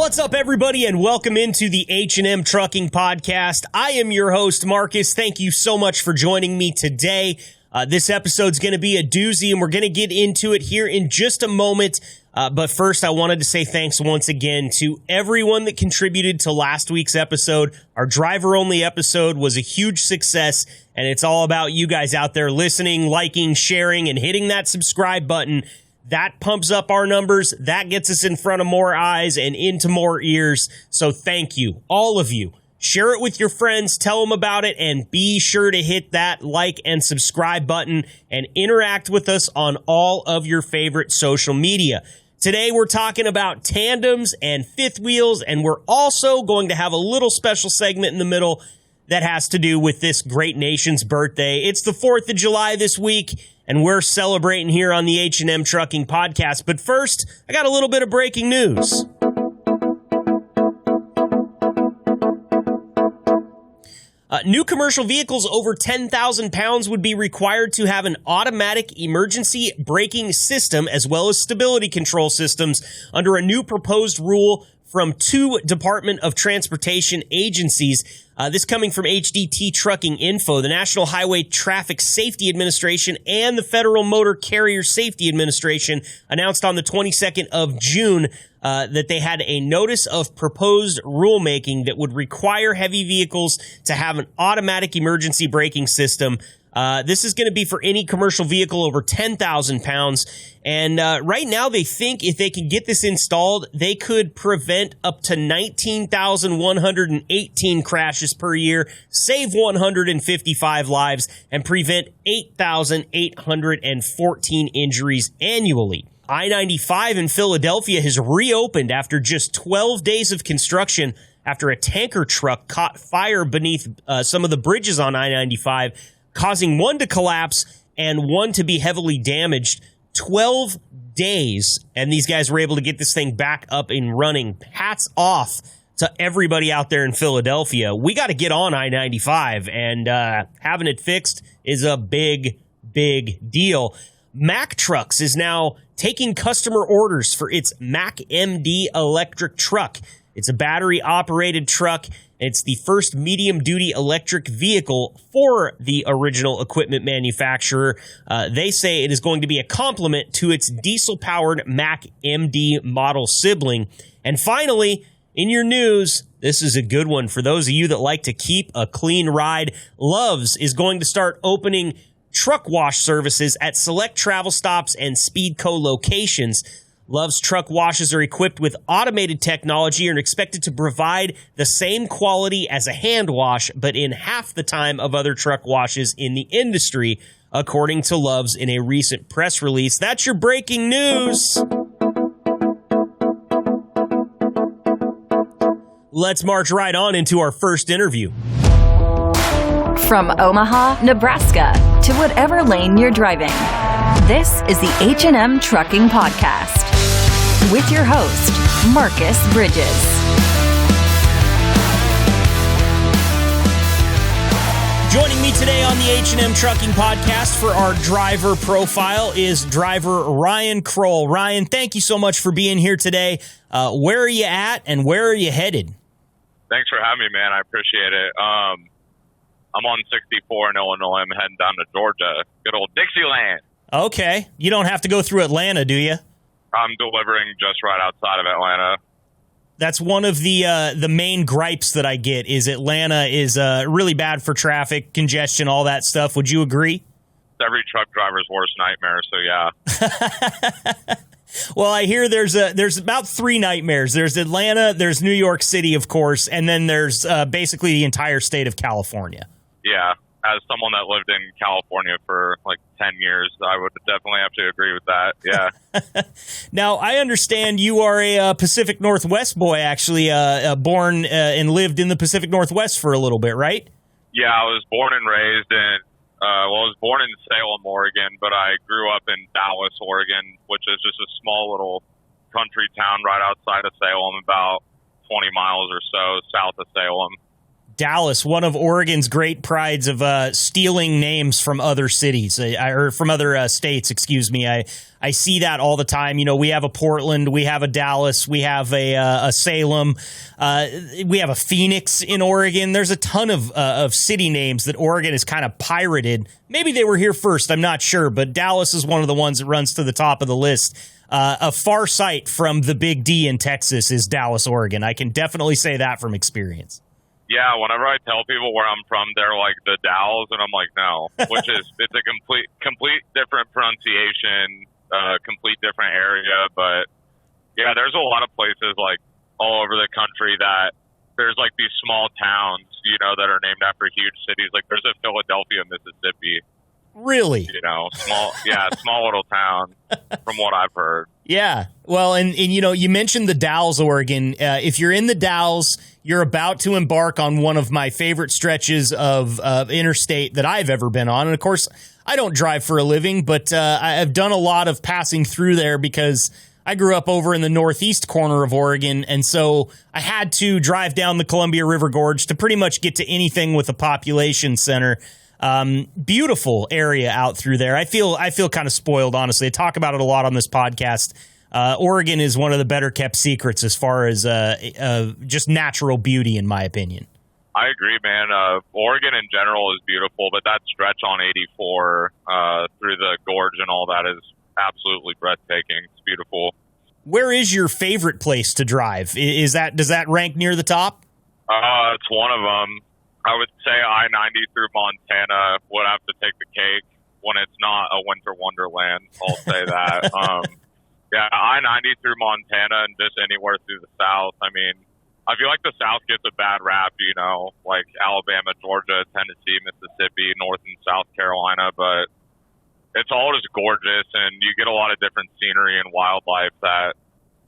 What's up, everybody, and welcome into the H&M Trucking Podcast. I am your host, Marcus. Thank you so much for joining me today. This episode's going to be a doozy, and we're going to get into it here in just a moment. But first, I wanted to say thanks once again to everyone that contributed to last week's episode. Our driver-only episode was a huge success, and it's all about you guys out there listening, liking, sharing, and hitting that subscribe button. That pumps up our numbers. That gets us in front of more eyes and into more ears. So thank you, all of you. Share it with your friends, tell them about it, and be sure to hit that like and subscribe button and interact with us on all of your favorite social media. Today we're talking about tandems and fifth wheels, and we're also going to have a little special segment in the middle that has to do with this great nation's birthday. It's the 4th of July this week, and we're celebrating here on the H&M Trucking Podcast. But first, I got a little bit of breaking news. New commercial vehicles over 10,000 pounds would be required to have an automatic emergency braking system as well as stability control systems under a new proposed rule from two Department of Transportation agencies. This coming from HDT Trucking Info, the National Highway Traffic Safety Administration and the Federal Motor Carrier Safety Administration announced on the 22nd of June that they had a notice of proposed rulemaking that would require heavy vehicles to have an automatic emergency braking system. This is going to be for any commercial vehicle over 10,000 pounds. And right now they think if they can get this installed, they could prevent up to 19,118 crashes per year, save 155 lives, and prevent 8,814 injuries annually. I-95 in Philadelphia has reopened after just 12 days of construction after a tanker truck caught fire beneath some of the bridges on I-95, causing one to collapse and one to be heavily damaged. 12 days, and these guys were able to get this thing back up and running. Hats off to everybody out there in Philadelphia. We got to get on I-95, and having it fixed is a big, big deal. Mack Trucks is now taking customer orders for its Mack MD electric truck. It's a battery-operated truck. It's the first medium-duty electric vehicle for the original equipment manufacturer. They say it is going to be a complement to its diesel-powered Mack MD model sibling. And finally, in your news, this is a good one for those of you that like to keep a clean ride. Love's is going to start opening truck wash services at select travel stops and Speedco locations. Love's truck washes are equipped with automated technology and are expected to provide the same quality as a hand wash, but in half the time of other truck washes in the industry, according to Love's in a recent press release. That's your breaking news. Let's march right on into our first interview. From Omaha, Nebraska, to whatever lane you're driving, this is the H&M Trucking Podcast with your host, Marcus Bridges. Joining me today on the H&M Trucking Podcast for our driver profile is driver Ryan Croll. Ryan, thank you so much for being here today. Where are you at and where are you headed? Thanks for having me, man. I appreciate it. I'm on 64 in Illinois. I'm heading down to Georgia, good old Dixieland. Okay. You don't have to go through Atlanta, do you? I'm delivering just right outside of Atlanta. That's one of the main gripes that I get is Atlanta is really bad for traffic, congestion, all that stuff. Would you agree? It's every truck driver's worst nightmare, so yeah. Well, I hear there's about three nightmares. There's Atlanta, there's New York City, of course, and then there's basically the entire state of California. Yeah. As someone that lived in California for like 10 years, I would definitely have to agree with that. Yeah. Now, I understand you are a Pacific Northwest boy, actually, born and lived in the Pacific Northwest for a little bit, right? Yeah, I was born and raised in, I was born in Salem, Oregon, but I grew up in Dallas, Oregon, which is just a small little country town right outside of Salem, about 20 miles or so south of Salem. Dallas, one of Oregon's great prides of stealing names from other cities, or from other states, excuse me. I see that all the time. You know, we have a Portland, we have a Dallas, we have a Salem, we have a Phoenix in Oregon. There's a ton of city names that Oregon has kind of pirated. Maybe they were here first, I'm not sure, but Dallas is one of the ones that runs to the top of the list. A far sight from the Big D in Texas is Dallas, Oregon. I can definitely say that from experience. Yeah, whenever I tell people where I'm from, they're like the Dalles, and I'm like, no, which is, it's a complete different pronunciation, complete different area. But yeah, there's a lot of places like all over the country that there's like these small towns, you know, that are named after huge cities. Like there's a Philadelphia, Mississippi. Really? You know, small little town from what I've heard. Yeah. Well, and you know, you mentioned the Dalles, Oregon. If you're in the Dalles, you're about to embark on one of my favorite stretches of interstate that I've ever been on. And of course, I don't drive for a living, but I've done a lot of passing through there because I grew up over in the northeast corner of Oregon. And so I had to drive down the Columbia River Gorge to pretty much get to anything with a population center. Beautiful area out through there. I feel kind of spoiled, honestly. I talk about it a lot on this podcast. Oregon is one of the better kept secrets as far as just natural beauty, in my opinion. I agree, man. Oregon in general is beautiful, but that stretch on 84 through the gorge and all that is absolutely breathtaking. It's beautiful. Where is your favorite place to drive? Does that rank near the top? It's one of them. I would say I-90 through Montana would have to take the cake when it's not a winter wonderland. I'll say that. Yeah, I-90 through Montana and just anywhere through the South. I mean, I feel like the South gets a bad rap, you know, like Alabama, Georgia, Tennessee, Mississippi, North and South Carolina, but it's all just gorgeous, and you get a lot of different scenery and wildlife that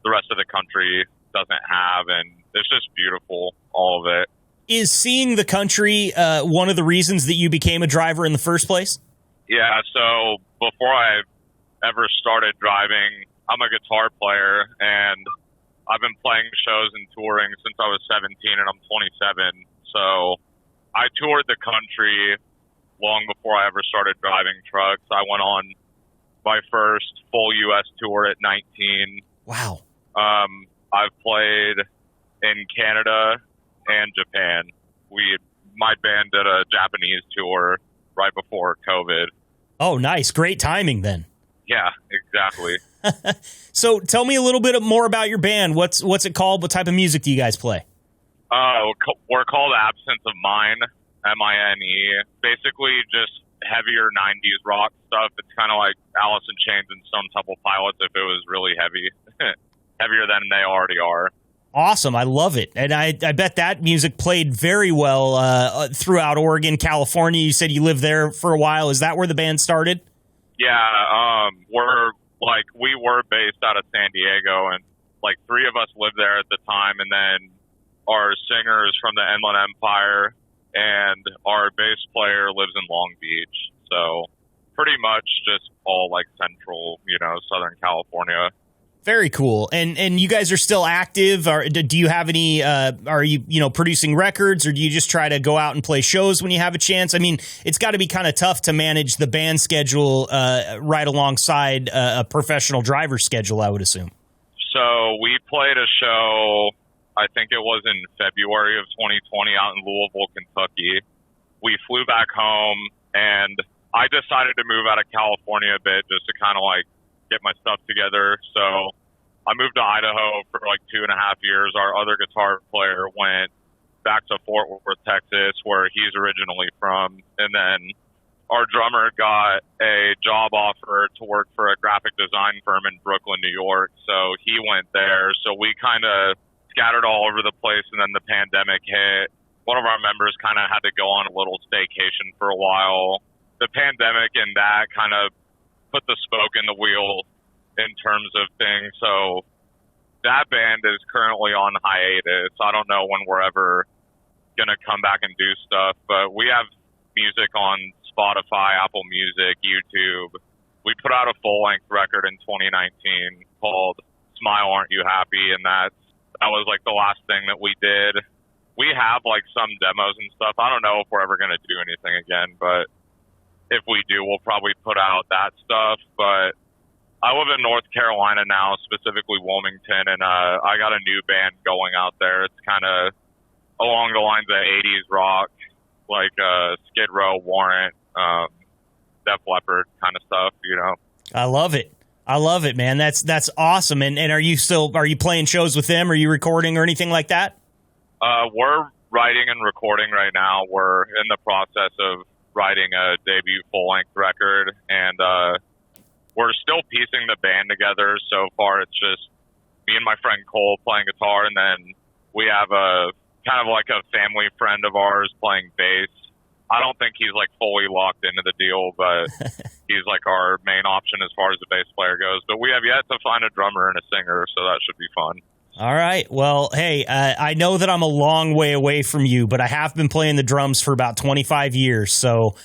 the rest of the country doesn't have, and it's just beautiful, all of it. Is seeing the country one of the reasons that you became a driver in the first place? Yeah, so before I ever started driving, I'm a guitar player, and I've been playing shows and touring since I was 17, and I'm 27. So I toured the country long before I ever started driving trucks. I went on my first full U.S. tour at 19. Wow. I've played in Canada and Japan. My band did a Japanese tour right before COVID. Oh, nice. Great timing then. Yeah, exactly. So tell me a little bit more about your band. What's it called? What type of music do you guys play? We're called Absence of Mine, M-I-N-E. Basically just heavier 90s rock stuff. It's kind of like Alice in Chains and Stone Temple Pilots if it was really heavy. Heavier than they already are. Awesome. I love it. And I bet that music played very well throughout Oregon, California. You said you lived there for a while. Is that where the band started? Yeah, we were based out of San Diego, and like 3 of us lived there at the time, and then our singer is from the Inland Empire, and our bass player lives in Long Beach. So pretty much just all like central, Southern California. Very cool. And you guys are still active? Or do you have any, are you producing records, or do you just try to go out and play shows when you have a chance? I mean, it's got to be kind of tough to manage the band schedule right alongside a professional driver schedule, I would assume. So we played a show, I think it was in February of 2020 out in Louisville, Kentucky. We flew back home, and I decided to move out of California a bit just to kind of like get my stuff together. So I moved to Idaho for like 2.5 years. Our other guitar player went back to Fort Worth, Texas, where he's originally from. And then our drummer got a job offer to work for a graphic design firm in Brooklyn, New York. So he went there. So we kind of scattered all over the place, and then the pandemic hit. One of our members kind of had to go on a little staycation for a while. The pandemic and that kind of put the spoke in the wheel in terms of things. So that band is currently on hiatus. I don't know when we're ever going to come back and do stuff, but we have music on Spotify, Apple Music, YouTube. We put out a full-length record in 2019 called Smile Aren't You Happy, and that was like the last thing that we did we have like some demos and stuff. I don't know if we're ever going to do anything again, but if we do, we'll probably put out that stuff. But I live in North Carolina now, specifically Wilmington, and I got a new band going out there. It's kind of along the lines of 80s rock, like Skid Row, Warrant, Def Leppard kind of stuff, you know. I love it. I love it, man. That's awesome. And are you playing shows with them? Are you recording or anything like that? We're writing and recording right now. We're in the process of writing a debut full-length record, and we're still piecing the band together. So far, it's just me and my friend Cole playing guitar, and then we have a kind of like a family friend of ours playing bass. I don't think he's like fully locked into the deal, but he's like our main option as far as the bass player goes. But we have yet to find a drummer and a singer, so that should be fun. All right. Well, hey, I know that I'm a long way away from you, but I have been playing the drums for about 25 years. So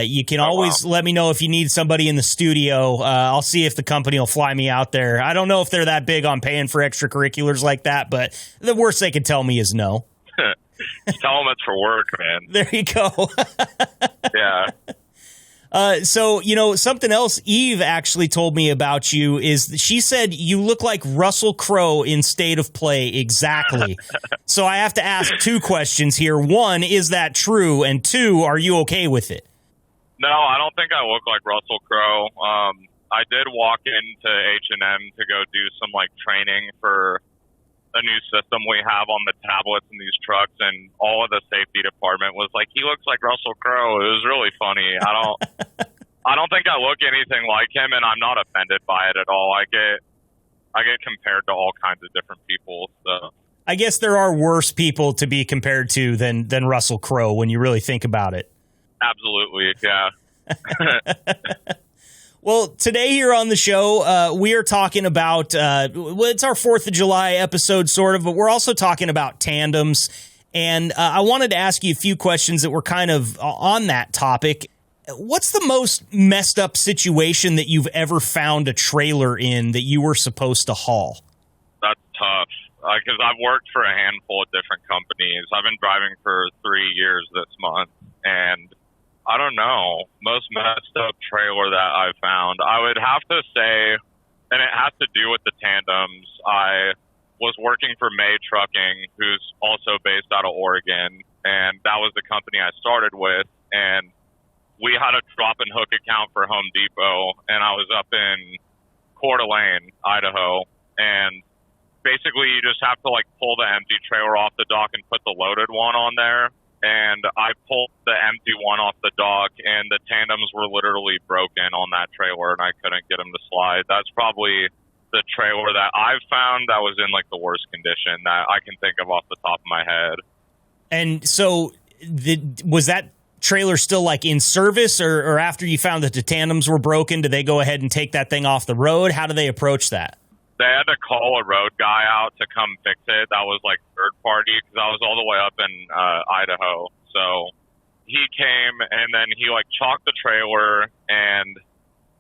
you can always let me know if you need somebody in the studio. I'll see if the company will fly me out there. I don't know if they're that big on paying for extracurriculars like that, but the worst they could tell me is no. Tell them it's for work, man. There you go. Yeah. So, you know, something else Eve actually told me about you is she said you look like Russell Crowe in State of Play. Exactly. So I have to ask two questions here. One, is that true? And two, are you okay with it? No, I don't think I look like Russell Crowe. I did walk into H&M to go do some like training for a new system we have on the tablets in these trucks, and all of the safety department was like, he looks like Russell Crowe. It was really funny. I don't think I look anything like him, and I'm not offended by it at all. I get compared to all kinds of different people. So I guess there are worse people to be compared to than Russell Crowe when you really think about it. Absolutely, yeah. Well, today here on the show, we are talking about, it's our 4th of July episode, sort of, but we're also talking about tandems. And I wanted to ask you a few questions that were kind of on that topic. What's the most messed up situation that you've ever found a trailer in that you were supposed to haul? That's tough, because I've worked for a handful of different companies. I've been driving for 3 years this month, and I don't know, most messed up trailer that I've found. I would have to say, and it has to do with the tandems, I was working for May Trucking, who's also based out of Oregon, and that was the company I started with. And we had a drop and hook account for Home Depot, and I was up in Coeur d'Alene, Idaho, and basically you just have to like pull the empty trailer off the dock and put the loaded one on there. And I pulled the empty one off the dock, and the tandems were literally broken on that trailer, and I couldn't get them to slide. That's probably the trailer that I've found that was in like the worst condition that I can think of off the top of my head. And so was that trailer still like in service, or after you found that the tandems were broken, did they go ahead and take that thing off the road? How do they approach that? They had to call a road guy out to come fix it. That was like third party, because I was all the way up in Idaho. So he came, and then he like chalked the trailer, and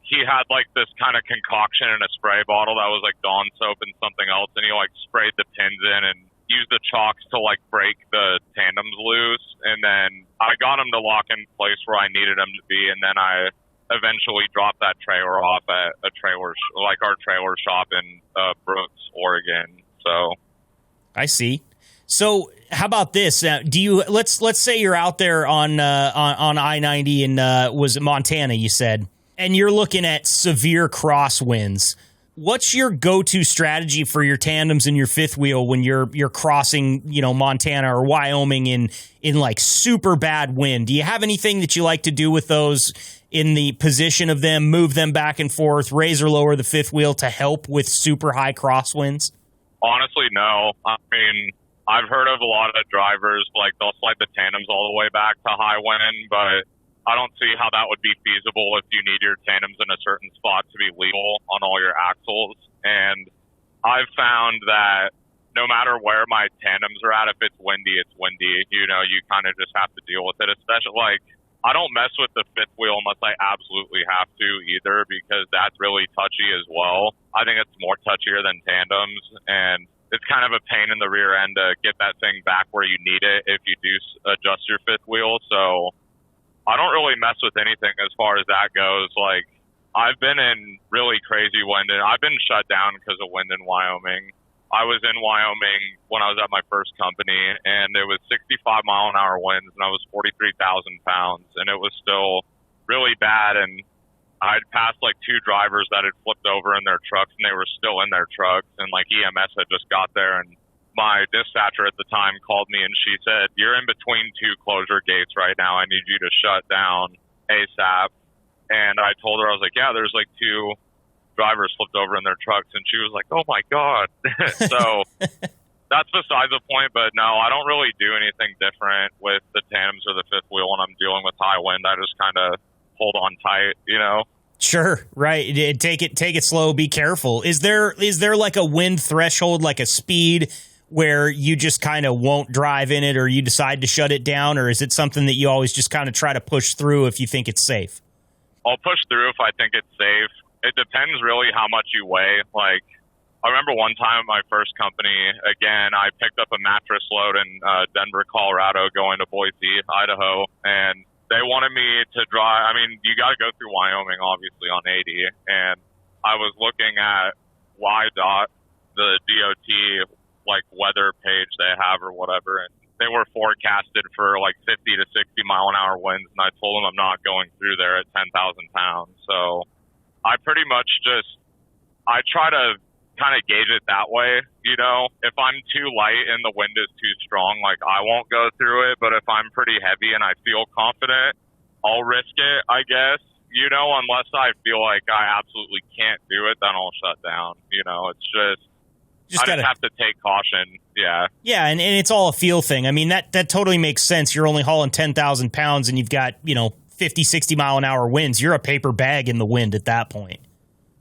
he had like this kind of concoction in a spray bottle that was like Dawn soap and something else, and he like sprayed the pins in and used the chalks to like break the tandems loose. And then I got him to lock in place where I needed him to be, and then I eventually dropped that trailer off at a trailer, like our trailer shop in Brooks, Oregon. So I see. So how about this? Do you let's say you're out there on I-90 in was it Montana? You said, and you're looking at severe crosswinds. What's your go-to strategy for your tandems and your fifth wheel when you're crossing, you know, Montana or Wyoming in like super bad wind? Do you have anything that you like to do with those in the position of them, move them back and forth, raise or lower the fifth wheel to help with super high crosswinds? Honestly, no. I mean, I've heard of a lot of drivers, like they'll slide the tandems all the way back to high wind, but I don't see how that would be feasible if you need your tandems in a certain spot to be legal on all your axles. And I've found that no matter where my tandems are at, if it's windy, it's windy. You know, you kind of just have to deal with it. Especially, like, I don't mess with the fifth wheel unless I absolutely have to either, because that's really touchy as well. I think it's more touchier than tandems. And it's kind of a pain in the rear end to get that thing back where you need it if you do adjust your fifth wheel. So I don't really mess with anything as far as that goes. Like, I've been in really crazy wind, and I've been shut down because of wind in Wyoming. I was in Wyoming when I was at my first company, and it was 65-mile-an-hour winds, and I was 43,000 pounds, and it was still really bad. And I'd passed like 2 drivers that had flipped over in their trucks, and they were still in their trucks, and like EMS had just got there, and my dispatcher at the time called me, and she said, "You're in between 2 closure gates right now. I need you to shut down ASAP." And I told her, I was like, "Yeah, there's like 2 drivers flipped over in their trucks." And she was like, "Oh my God." So that's besides the point. But no, I don't really do anything different with the tandems or the fifth wheel when I'm dealing with high wind. I just kind of hold on tight, you know? Sure. Right. Take it slow. Be careful. Is there like a wind threshold, like a speed where you just kind of won't drive in it, or you decide to shut it down? Or is it something that you always just kind of try to push through if you think it's safe? I'll push through if I think it's safe. It depends really how much you weigh. Like, I remember one time at my first company, again, I picked up a mattress load in Denver, Colorado, going to Boise, Idaho, and they wanted me to drive. I mean, you got to go through Wyoming, obviously, on 80, and I was looking at YDOT, the DOT, like, weather page they have or whatever, and they were forecasted for like 50 to 60 mile-an-hour winds, and I told them I'm not going through there at 10,000 pounds. So I pretty much I try to kind of gauge it that way, you know. If I'm too light and the wind is too strong, like, I won't go through it. But if I'm pretty heavy and I feel confident, I'll risk it, I guess, you know, unless I feel like I absolutely can't do it, then I'll shut down. You know, it's just I just have to take caution. Yeah. Yeah, and it's all a feel thing. I mean, that totally makes sense. You're only hauling 10,000 pounds and you've got, 50, 60 mile an hour winds. You're a paper bag in the wind at that point.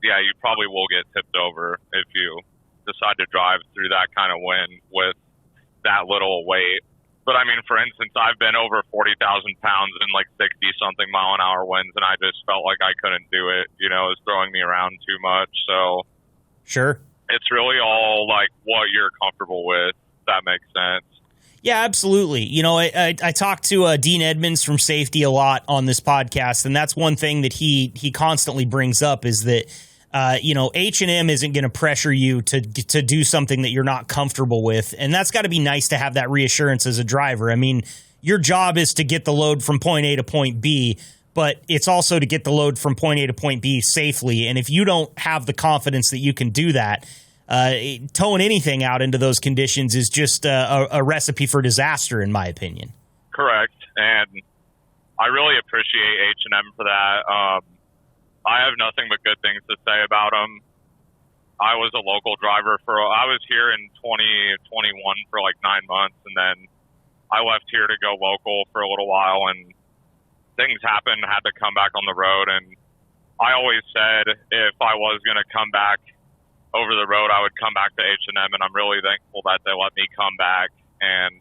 Yeah, you probably will get tipped over if you decide to drive through that kind of wind with that little weight. But I mean, for instance, I've been over 40,000 pounds in like 60 something mile an hour winds, and I just felt like I couldn't do it. You know, it was throwing me around too much. So sure. It's really all like what you're comfortable with. If that makes sense. Yeah, absolutely. I talked to Dean Edmunds from Safety a lot on this podcast, and that's one thing that he constantly brings up is that, H&M isn't going to pressure you to do something that you're not comfortable with, and that's got to be nice to have that reassurance as a driver. I mean, your job is to get the load from point A to point B, but it's also to get the load from point A to point B safely, and if you don't have the confidence that you can do that, towing anything out into those conditions is just a recipe for disaster, in my opinion. Correct, and I really appreciate H&M for that. I have nothing but good things to say about them. I was a local driver I was here in 2021 for like 9 months, and then I left here to go local for a little while, and things happened, had to come back on the road, and I always said if I was going to come back over the road, I would come back to H&M, and I'm really thankful that they let me come back. And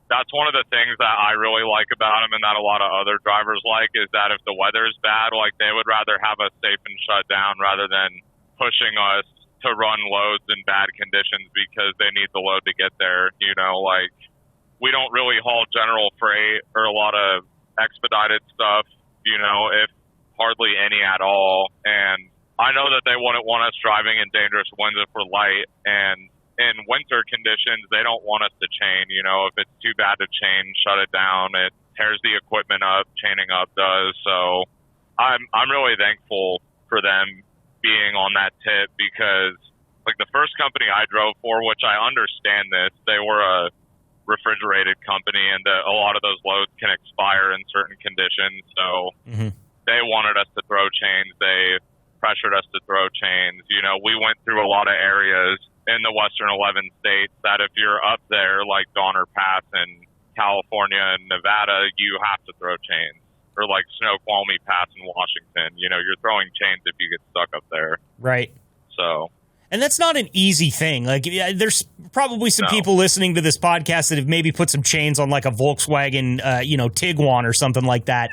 that's one of the things that I really like about them, and that a lot of other drivers like, is that if the weather's bad, like, they would rather have us safe and shut down rather than pushing us to run loads in bad conditions because they need the load to get there. You know, like, we don't really haul general freight or a lot of expedited stuff, you know, if hardly any at all. And I know that they wouldn't want us driving in dangerous winds if we're light, and in winter conditions, they don't want us to chain. You know, if it's too bad to chain, shut it down. It tears the equipment up, chaining up does. So I'm really thankful for them being on that tip, because like the first company I drove for, which I understand this, they were a refrigerated company, and a lot of those loads can expire in certain conditions. So they wanted us to throw chains. They pressured us to throw chains. You know, we went through a lot of areas in the Western 11 states that if you're up there, like Donner Pass in California and Nevada, you have to throw chains. Or like Snoqualmie Pass in Washington, you know, you're throwing chains if you get stuck up there. Right. So. And that's not an easy thing. Like, there's probably some people listening to this podcast that have maybe put some chains on like a Volkswagen, Tiguan or something like that.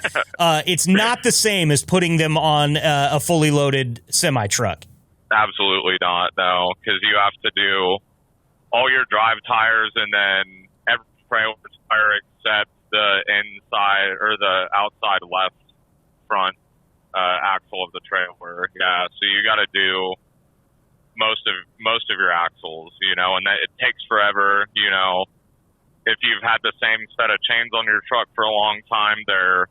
It's not the same as putting them on a fully loaded semi truck. Absolutely not, no, because you have to do all your drive tires and then every trailer tire except the inside or the outside left front axle of the trailer. Yeah, so you got to do most of your axles, and that it takes forever. If you've had the same set of chains on your truck for a long time, they're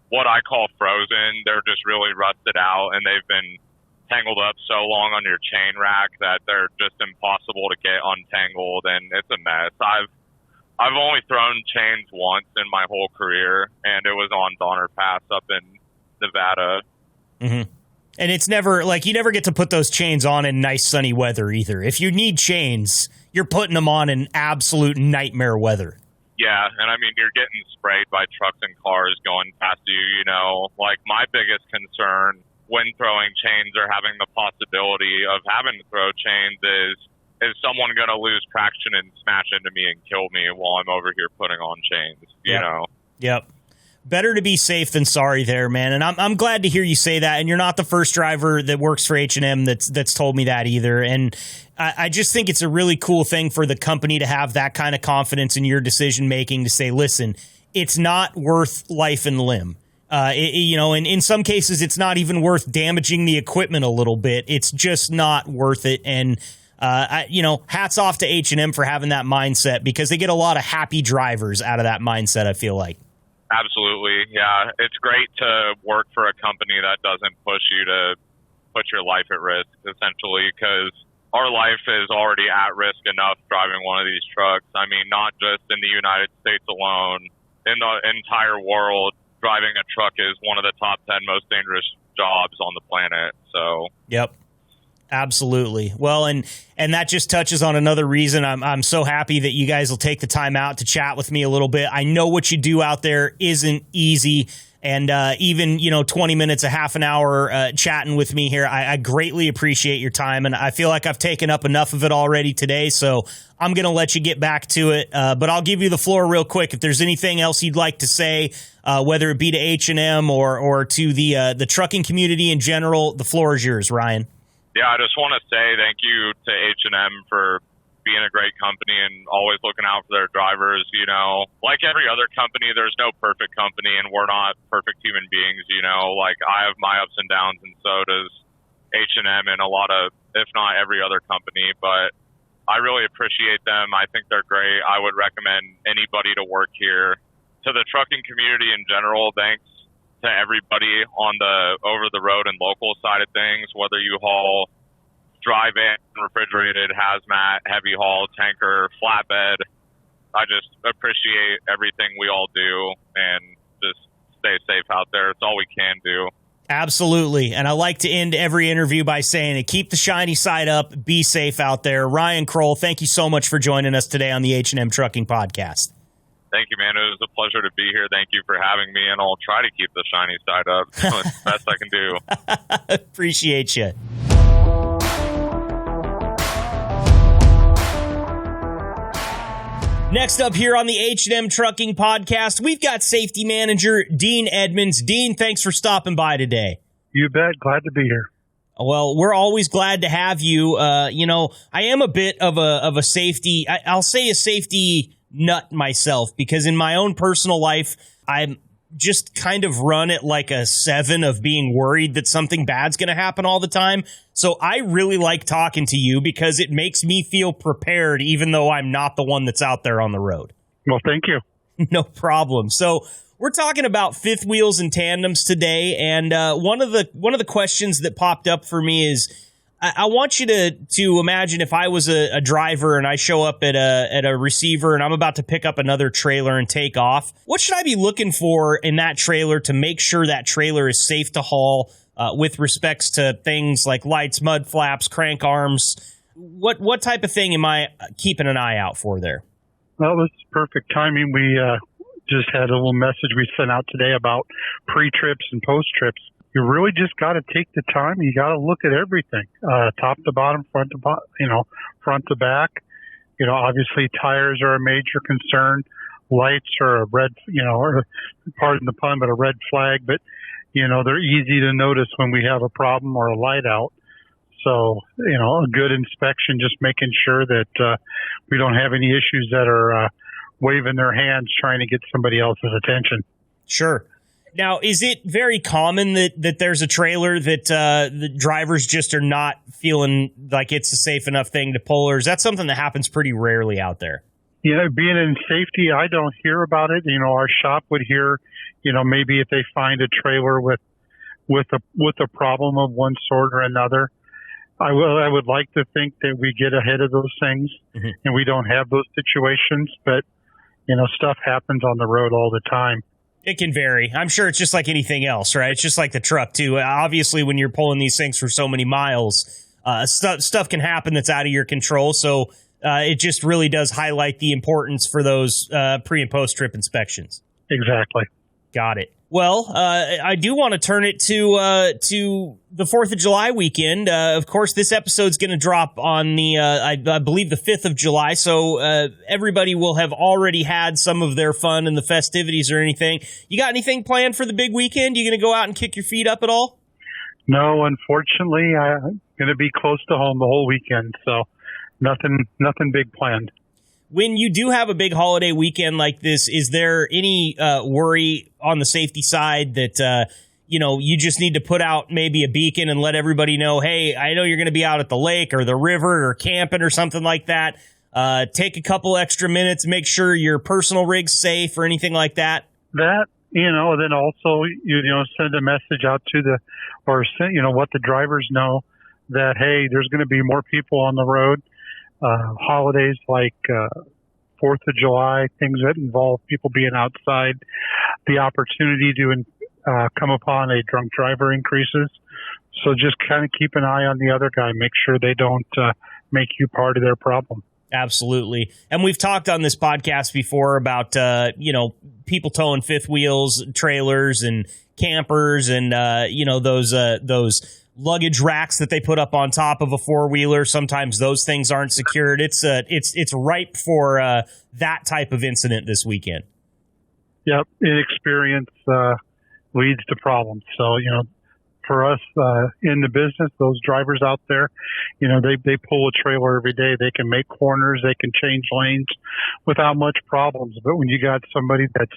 what I call frozen. They're just really rusted out, and they've been tangled up so long on your chain rack that they're just impossible to get untangled, and it's a mess. I've only thrown chains once in my whole career, and it was on Donner Pass up in Nevada. Mm-hmm. And it's never like you never get to put those chains on in nice sunny weather either. If you need chains, you're putting them on in absolute nightmare weather. Yeah, and I mean, you're getting sprayed by trucks and cars going past you, Like, my biggest concern when throwing chains or having the possibility of having to throw chains is someone going to lose traction and smash into me and kill me while I'm over here putting on chains, you know? Yep. Better to be safe than sorry there, man. And I'm glad to hear you say that. And you're not the first driver that works for H&M that's told me that either. And I just think it's a really cool thing for the company to have that kind of confidence in your decision making to say, listen, it's not worth life and limb. And in some cases, it's not even worth damaging the equipment a little bit. It's just not worth it. And hats off to H&M for having that mindset, because they get a lot of happy drivers out of that mindset, I feel like. Absolutely. Yeah. It's great to work for a company that doesn't push you to put your life at risk, essentially, because our life is already at risk enough driving one of these trucks. I mean, not just in the United States alone, in the entire world, driving a truck is one of the top 10 most dangerous jobs on the planet. So, yep. Absolutely. Well, and that just touches on another reason I'm so happy that you guys will take the time out to chat with me a little bit. I know what you do out there isn't easy. And even, 20 minutes, a half an hour chatting with me here, I greatly appreciate your time. And I feel like I've taken up enough of it already today. So I'm going to let you get back to it. But I'll give you the floor real quick. If there's anything else you'd like to say, whether it be to H&M or to the trucking community in general, the floor is yours, Ryan. Yeah, I just want to say thank you to H&M for being a great company and always looking out for their drivers. Like every other company, there's no perfect company, and we're not perfect human beings. Like, I have my ups and downs, and so does H&M and a lot of, if not every other company. But I really appreciate them. I think they're great. I would recommend anybody to work here. To the trucking community in general, thanks to everybody on the over-the-road and local side of things, whether you haul dry van, refrigerated, hazmat, heavy haul, tanker, flatbed. I just appreciate everything we all do, and just stay safe out there. It's all we can do. Absolutely. And I like to end every interview by saying it. Keep the shiny side up. Be safe out there. Ryan Croll, thank you so much for joining us today on the H&M Trucking Podcast. Thank you, man. It was a pleasure to be here. Thank you for having me, and I'll try to keep the shiny side up. It's the best I can do. Appreciate you. Next up here on the H&M Trucking Podcast, we've got safety manager Dean Edmunds. Dean, thanks for stopping by today. You bet. Glad to be here. Well, we're always glad to have you. I am a bit of a safety, I'll say a safety nut myself, because in my own personal life, I'm just kind of run at like a 7 of being worried that something bad's going to happen all the time. So I really like talking to you because it makes me feel prepared, even though I'm not the one that's out there on the road. Well, thank you. No problem. So we're talking about fifth wheels and tandems today. And one of the questions that popped up for me is, I want you to imagine if I was a driver and I show up at a receiver and I'm about to pick up another trailer and take off. What should I be looking for in that trailer to make sure that trailer is safe to haul with respects to things like lights, mud flaps, crank arms? What type of thing am I keeping an eye out for there? Well, this is perfect timing. We just had a little message we sent out today about pre-trips and post-trips. You really just got to take the time. You got to look at everything, top to bottom, front to back. Obviously tires are a major concern. Lights are a red, or pardon the pun, but a red flag. But, they're easy to notice when we have a problem or a light out. So, a good inspection, just making sure that we don't have any issues that are waving their hands trying to get somebody else's attention. Sure. Now, is it very common that there's a trailer that the drivers just are not feeling like it's a safe enough thing to pull, or is that something that happens pretty rarely out there? Being in safety, I don't hear about it. Our shop would hear, maybe if they find a trailer with a problem of one sort or another. I would like to think that we get ahead of those things and we don't have those situations, but stuff happens on the road all the time. It can vary. I'm sure it's just like anything else, right? It's just like the truck too. Obviously, when you're pulling these things for so many miles, stuff can happen that's out of your control. So it just really does highlight the importance for those pre and post trip inspections. Exactly. Got it. Well, I do want to turn it to the 4th of July weekend. Of course, this episode's going to drop on the, I believe, the 5th of July. So everybody will have already had some of their fun and the festivities or anything. You got anything planned for the big weekend? You going to go out and kick your feet up at all? No, unfortunately, I'm going to be close to home the whole weekend. So nothing big planned. When you do have a big holiday weekend like this, is there any worry on the safety side that, you just need to put out maybe a beacon and let everybody know, hey, I know you're going to be out at the lake or the river or camping or something like that. Take a couple extra minutes, make sure your personal rig's safe or anything like that? That, then also, send a message out to what the drivers know that, hey, there's going to be more people on the road. Holidays like 4th of July, things that involve people being outside, the opportunity to come upon a drunk driver increases. So just kind of keep an eye on the other guy. Make sure they don't make you part of their problem. Absolutely. And we've talked on this podcast before about, people towing fifth wheels, trailers, and campers, and, those luggage racks that they put up on top of a four-wheeler. Sometimes those things aren't secured. It's ripe for that type of incident this weekend. Yep, inexperience leads to problems. So, for us in the business, those drivers out there, they pull a trailer every day. They can make corners, they can change lanes without much problems. But when you got somebody that's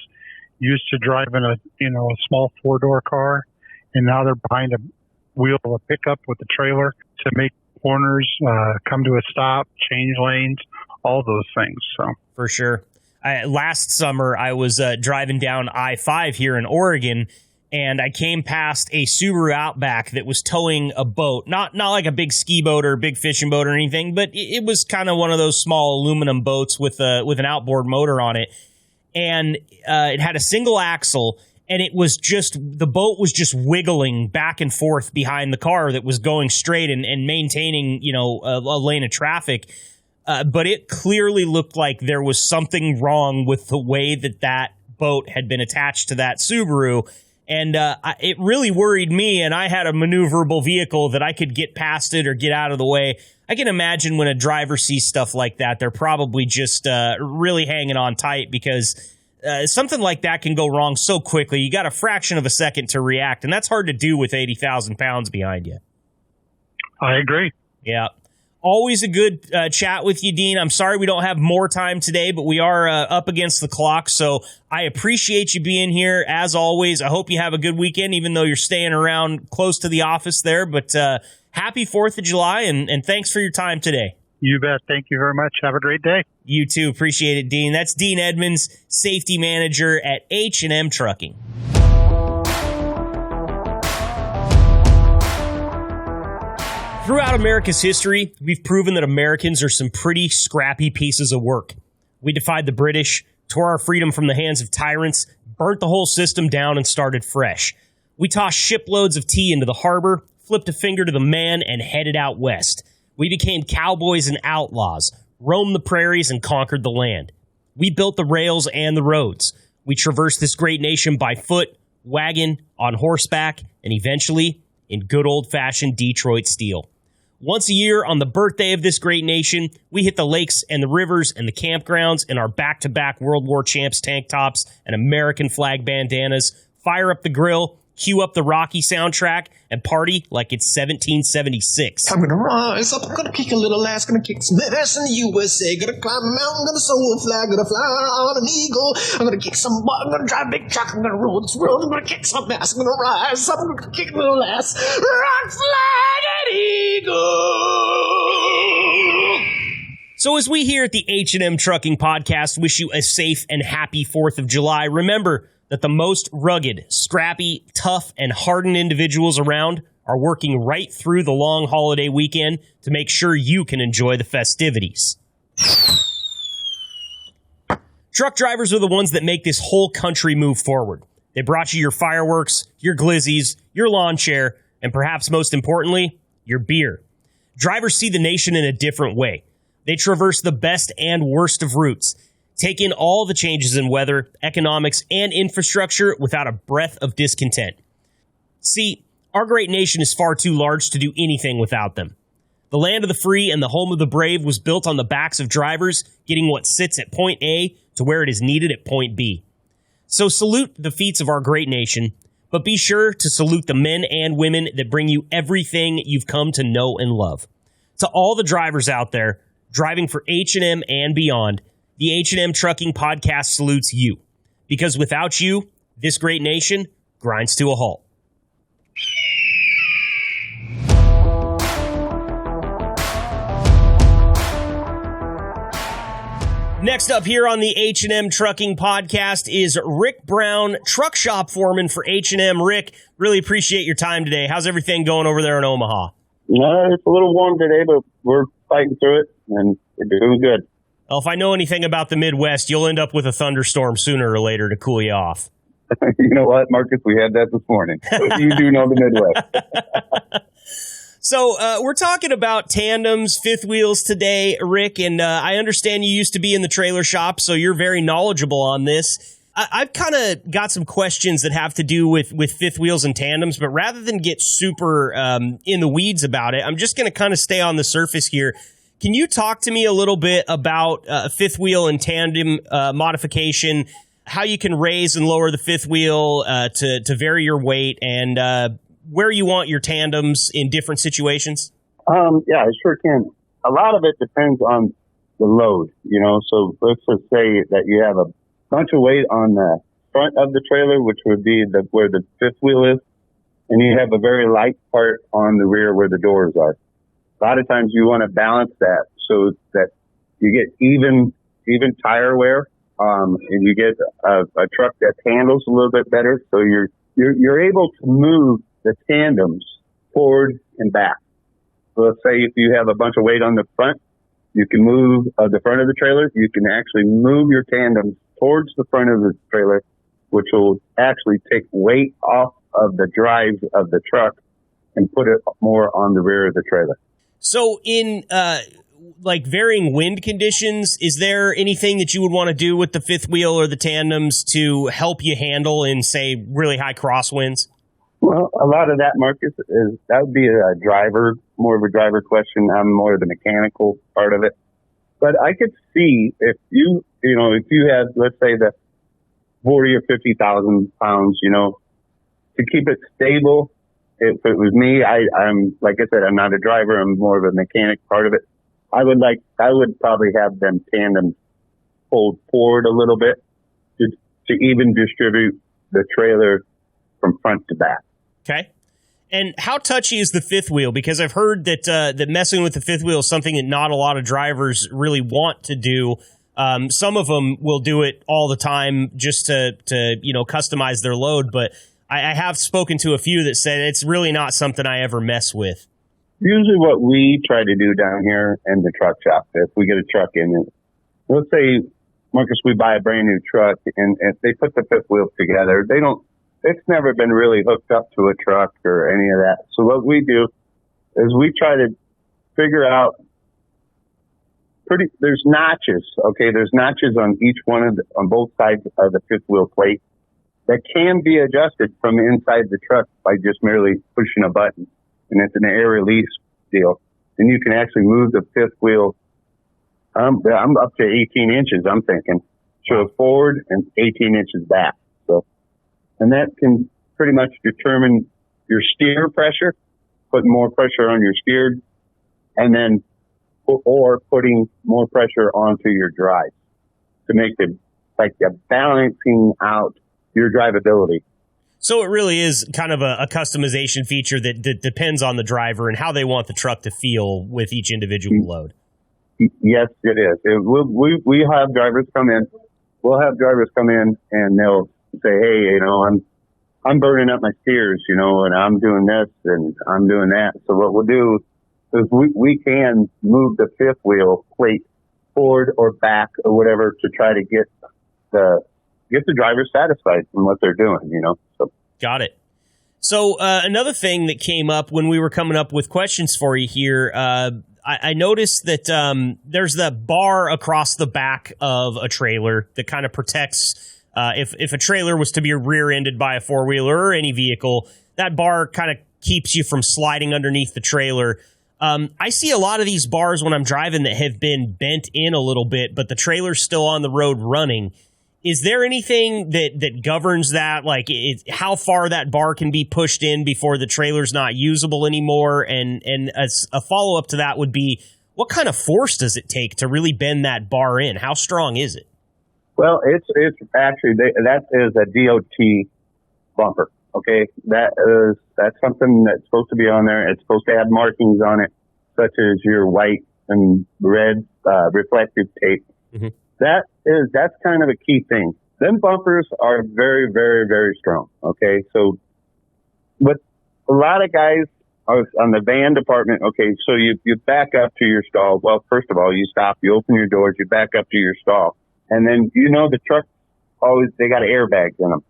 used to driving a small four-door car, and now they're behind a wheel of a pickup with a trailer to make corners, come to a stop, change lanes, all those things. So for sure. Last summer, I was driving down I-5 here in Oregon, and I came past a Subaru Outback that was towing a boat, not like a big ski boat or a big fishing boat or anything, but it was kind of one of those small aluminum boats with an outboard motor on it, and it had a single axle. And the boat was just wiggling back and forth behind the car that was going straight and maintaining, a lane of traffic. But it clearly looked like there was something wrong with the way that boat had been attached to that Subaru. And it really worried me, and I had a maneuverable vehicle that I could get past it or get out of the way. I can imagine when a driver sees stuff like that, they're probably just really hanging on tight, because something like that can go wrong so quickly. You got a fraction of a second to react, and that's hard to do with 80,000 pounds behind you. I agree. Yeah. Always a good chat with you, Dean. I'm sorry we don't have more time today, but we are up against the clock, so I appreciate you being here, as always. I hope you have a good weekend, even though you're staying around close to the office there. But happy 4th of July, and thanks for your time today. You bet. Thank you very much. Have a great day. You too. Appreciate it, Dean. That's Dean Edmunds, safety manager at H&M Trucking. Throughout America's history, we've proven that Americans are some pretty scrappy pieces of work. We defied the British, tore our freedom from the hands of tyrants, burnt the whole system down, and started fresh. We tossed shiploads of tea into the harbor, flipped a finger to the man, and headed out west. We became cowboys and outlaws, roamed the prairies, and conquered the land. We built the rails and the roads. We traversed this great nation by foot, wagon, on horseback, and eventually in good old-fashioned Detroit steel. Once a year, on the birthday of this great nation, we hit the lakes and the rivers and the campgrounds in our back-to-back World War Champs tank tops and American flag bandanas, fire up the grill, Cue up the Rocky soundtrack and party like it's 1776. I'm gonna rise up, I'm gonna kick a little ass, gonna kick some ass in the USA, gonna climb a mountain, gonna soar a flag, gonna fly on an eagle, I'm gonna kick some butt, I'm gonna drive a big truck, I'm gonna rule this world, I'm gonna kick some ass, I'm gonna rise up, I'm gonna kick a little ass, rock, flag, and eagle. So as we here at the H&M Trucking Podcast wish you a safe and happy 4th of July, remember that the most rugged, scrappy, tough, and hardened individuals around are working right through the long holiday weekend to make sure you can enjoy the festivities. Truck drivers are the ones that make this whole country move forward. They brought you your fireworks, your glizzies, your lawn chair, and perhaps most importantly, your beer. Drivers see the nation in a different way. They traverse the best and worst of routes, take in all the changes in weather, economics, and infrastructure without a breath of discontent. See, our great nation is far too large to do anything without them. The land of the free and the home of the brave was built on the backs of drivers getting what sits at point A to where it is needed at point B. So salute the feats of our great nation, but be sure to salute the men and women that bring you everything you've come to know and love. To all the drivers out there, driving for H&M and beyond, the H&M Trucking Podcast salutes you. Because without you, this great nation grinds to a halt. Next up here on the H&M Trucking Podcast is Rick Brown, truck shop foreman for H&M. Rick, really appreciate your time today. How's everything going over there in Omaha? It's a little warm today, but we're fighting through it, and we're doing good. Well, if I know anything about the Midwest, you'll end up with a thunderstorm sooner or later to cool you off. You know what, Marcus? We had that this morning. You do know the Midwest. So we're talking about tandems, fifth wheels today, Rick, and I understand you used to be in the trailer shop, so you're very knowledgeable on this. I've kind of got some questions that have to do with fifth wheels and tandems, but rather than get super in the weeds about it, I'm just going to kind of stay on the surface here. Can you talk to me a little bit about fifth wheel and tandem modification, how you can raise and lower the fifth wheel to vary your weight, and where you want your tandems in different situations? Yeah, I sure can. A lot of it depends on the load, so let's just say that you have a bunch of weight on the front of the trailer, which would be where the fifth wheel is, and you have a very light part on the rear where the doors are. A lot of times you want to balance that so that you get even tire wear, and you get a truck that handles a little bit better, so you're able to move the tandems forward and back. So let's say if you have a bunch of weight on the front, you can move the front of the trailer. You can actually move your tandems towards the front of the trailer, which will actually take weight off of the drives of the truck and put it more on the rear of the trailer. So in varying wind conditions, is there anything that you would want to do with the fifth wheel or the tandems to help you handle in, say, really high crosswinds? Well, a lot of that, Marcus, that would be more of a driver question. I'm more of the mechanical part of it. But I could see if you have, let's say, the 40 or 50,000 pounds, to keep it stable. If it was me, I'm like I said, I'm not a driver. I'm more of a mechanic part of it. I would probably have them tandems pulled forward a little bit to even distribute the trailer from front to back. Okay. And how touchy is the fifth wheel? Because I've heard that messing with the fifth wheel is something that not a lot of drivers really want to do. Some of them will do it all the time just to customize their load. But I have spoken to a few that said it's really not something I ever mess with. Usually what we try to do down here in the truck shop, if we get a truck in, let's say, Marcus, we buy a brand new truck, and if they put the fifth wheel together, it's never been really hooked up to a truck or any of that. So what we do is we try to figure out there's notches, okay? There's notches on each on both sides of the fifth wheel plate that can be adjusted from inside the truck by just merely pushing a button. And it's an air release deal. And you can actually move the fifth wheel. I'm up to 18 inches, I'm thinking. So forward and 18 inches back. So, and that can pretty much determine your steer pressure, putting more pressure on your steer, and then or putting more pressure onto your drive to make it like balancing out your drivability. So it really is kind of a customization feature that depends on the driver and how they want the truck to feel with each individual load. Yes, it is. We have drivers come in. We'll have drivers come in and they'll say, "Hey, I'm burning up my steers, and I'm doing this and I'm doing that." So what we'll do is we can move the fifth wheel plate forward or back or whatever to try to get the driver satisfied in what they're doing, So. Got it. So another thing that came up when we were coming up with questions for you here, I noticed that there's the bar across the back of a trailer that kind of protects if a trailer was to be rear-ended by a four-wheeler or any vehicle, that bar kind of keeps you from sliding underneath the trailer. I see a lot of these bars when I'm driving that have been bent in a little bit, but the trailer's still on the road running. Is there anything that governs that, like how far that bar can be pushed in before the trailer's not usable anymore? And as a follow-up to that would be, what kind of force does it take to really bend that bar in? How strong is it? Well, it's actually, that is a DOT bumper. Okay. That's something that's supposed to be on there. It's supposed to have markings on it, such as your white and red, reflective tape. Mm-hmm. That's kind of a key thing. Them bumpers are very, very, very strong. Okay. So, but a lot of guys on the van department, okay, so you back up to your stall. Well, first of all, you stop, you open your doors, you back up to your stall. And then, the truck they got airbags in them.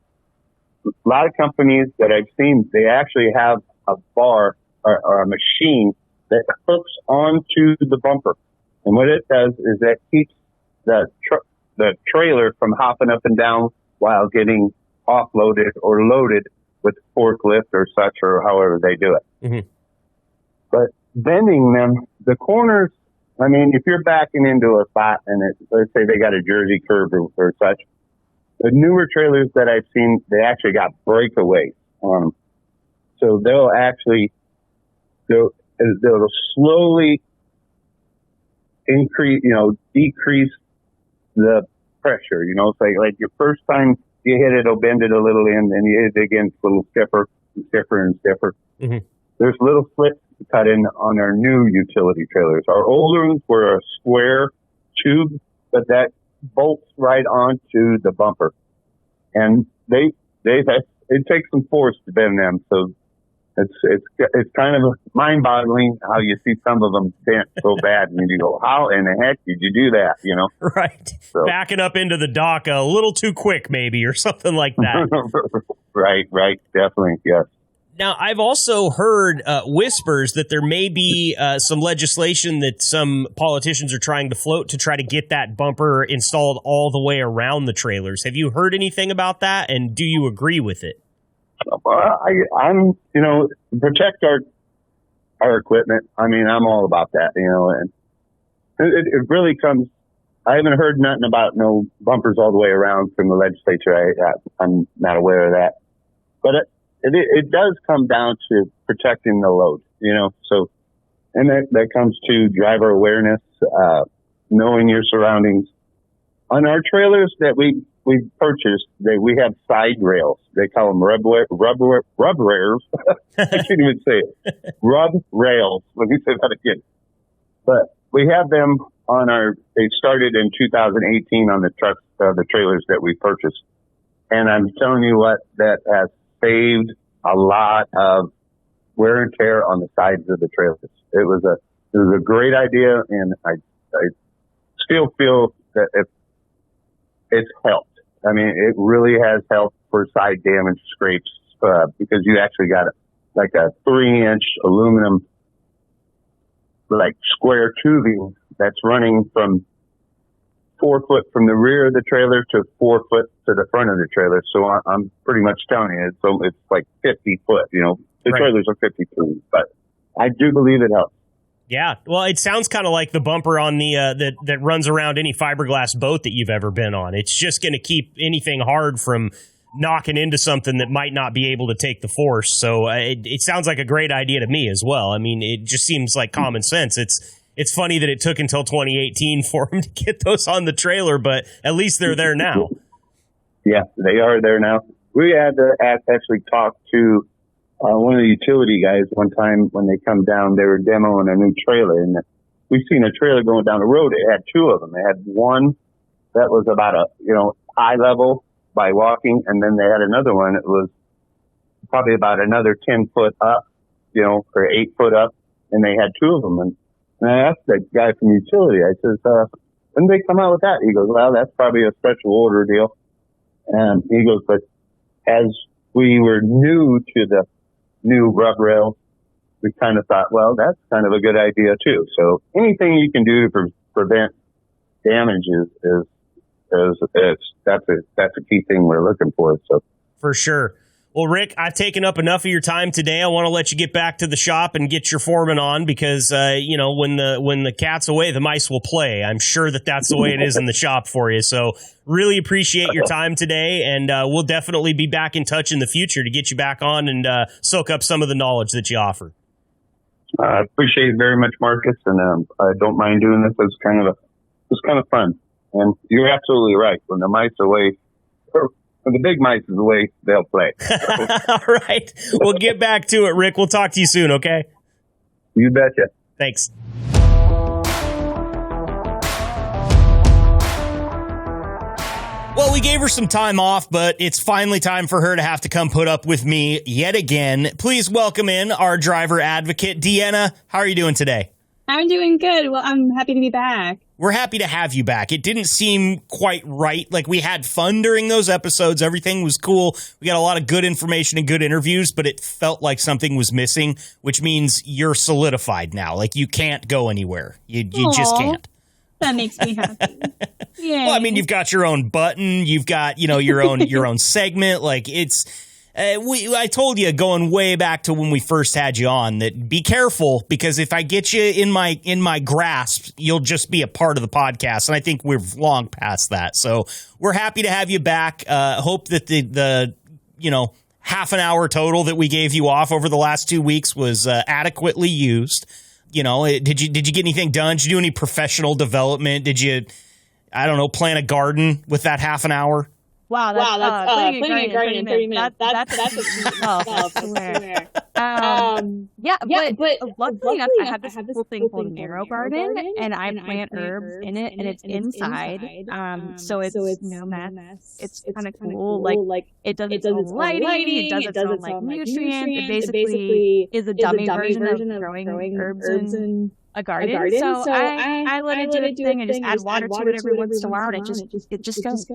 A lot of companies that I've seen, they actually have a bar or a machine that hooks onto the bumper. And what it does is that keeps the trailer from hopping up and down while getting offloaded or loaded with forklift or such, or however they do it. Mm-hmm. But bending them, the corners, I mean, if you're backing into a spot and let's say they got a Jersey curve or such, the newer trailers that I've seen, they actually got breakaways on them. So they'll slowly decrease the pressure. It's like your first time you hit it, it'll bend it a little in, and you hit it again, it's a little stiffer and stiffer and stiffer. Mm-hmm. There's little slits cut in on our new utility trailers. Our older ones were a square tube, but that bolts right onto the bumper. And it takes some force to bend them. So it's kind of mind-boggling how you see some of them bent so bad, and you go, "How in the heck did you do that?" Right. So. Backing up into the dock a little too quick, maybe, or something like that. Right. Definitely, yes. Now, I've also heard whispers that there may be some legislation that some politicians are trying to float to try to get that bumper installed all the way around the trailers. Have you heard anything about that, and do you agree with it? I'm protect our equipment. I mean, I'm all about that, and it really comes. I haven't heard nothing about no bumpers all the way around from the legislature. I'm not aware of that, but it does come down to protecting the load, so, and that comes to driver awareness, knowing your surroundings. On our trailers that we purchased, we have side rails. They call them rub rails. I can't even say it. Rub rails. Let me say that again. But we have them they started in 2018 on the trucks, the trailers that we purchased. And I'm telling you what, that has saved a lot of wear and tear on the sides of the trailers. It was a great idea, and I still feel that it's helped. I mean, it really has helped for side damage scrapes, because you actually got like a 3-inch aluminum, like square tubing that's running from 4 foot from the rear of the trailer to 4 foot to the front of the trailer. So I'm pretty much telling you, it's like 50 foot, the right. Trailers are 50 feet, but I do believe it helps. Yeah, well, it sounds kind of like the bumper on the that runs around any fiberglass boat that you've ever been on. It's just going to keep anything hard from knocking into something that might not be able to take the force. So it sounds like a great idea to me as well. I mean, it just seems like common sense. It's funny that it took until 2018 for them to get those on the trailer, but at least they're there now. Yeah, they are there now. We had to actually talk to one of the utility guys one time when they come down. They were demoing a new trailer, and we've seen a trailer going down the road. It had two of them. They had one that was about eye level by walking, and then they had another one that was probably about another 10 foot up, or 8 foot up, and they had two of them. And I asked the guy from utility, I says, when did they come out with that? He goes, well, that's probably a special order deal. And he goes, but as we were new to the new rub rails, we kind of thought, well, that's kind of a good idea too. So anything you can do to prevent damages that's a key thing we're looking for. So for sure. Well, Rick, I've taken up enough of your time today. I want to let you get back to the shop and get your foreman on because, when the cat's away, the mice will play. I'm sure that's the way it is in the shop for you. So really appreciate your time today, and we'll definitely be back in touch in the future to get you back on and soak up some of the knowledge that you offer. I appreciate it very much, Marcus, and I don't mind doing this. It's kind of fun. And you're absolutely right. When the mice are away, when the big mice is away, they'll play. All right. We'll get back to it, Rick. We'll talk to you soon, okay? You betcha. Thanks. Well, we gave her some time off, but it's finally time for her to have to come put up with me yet again. Please welcome in our driver advocate, Deanna. How are you doing today? I'm doing good. Well, I'm happy to be back. We're happy to have you back. It didn't seem quite right. Like, we had fun during those episodes. Everything was cool. We got a lot of good information and good interviews, but it felt like something was missing, which means you're solidified now. Like, you can't go anywhere. You just can't. That makes me happy. Yeah. Well, I mean, you've got your own button. You've got, your own segment. Like, it's... I told you going way back to when we first had you on that be careful, because if I get you in my grasp, you'll just be a part of the podcast. And I think we've long past that. So we're happy to have you back. Hope that the half an hour total that we gave you off over the last 2 weeks was adequately used. Did you get anything done? Did you do any professional development? Did you, plant a garden with that half an hour? Wow, that's planting a garden in 30 minutes. That's a swear. But luckily enough, I have this cool thing called a narrow garden, and I plant herbs in it, and it's inside. So it's no mess. It's kind of cool. Like it does its own lighting. It does its own like nutrients. It basically is a dummy version of growing herbs in a garden. So I let it do its thing and just add water to it every once in a while, and it just goes.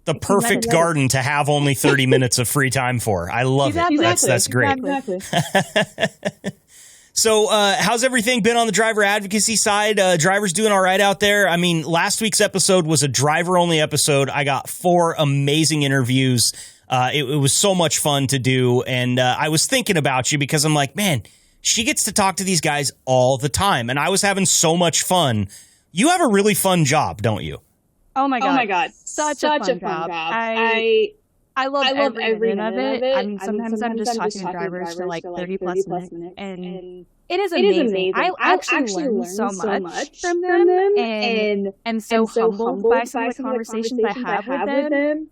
The perfect garden to have only 30 minutes of free time for. I love it. That's great. Exactly. So how's everything been on the driver advocacy side? Drivers doing all right out there? I mean, last week's episode was a driver-only episode. I got 4 amazing interviews. It was so much fun to do, and I was thinking about you because I'm like, man, she gets to talk to these guys all the time, and I was having so much fun. You have a really fun job, don't you? Oh my god. Such a fun job. I love every minute of it. I mean, sometimes I'm just talking to drivers for like 30 plus minutes, and it is amazing. I actually learn so much from them, and am so humbled by some of the conversations I have with them.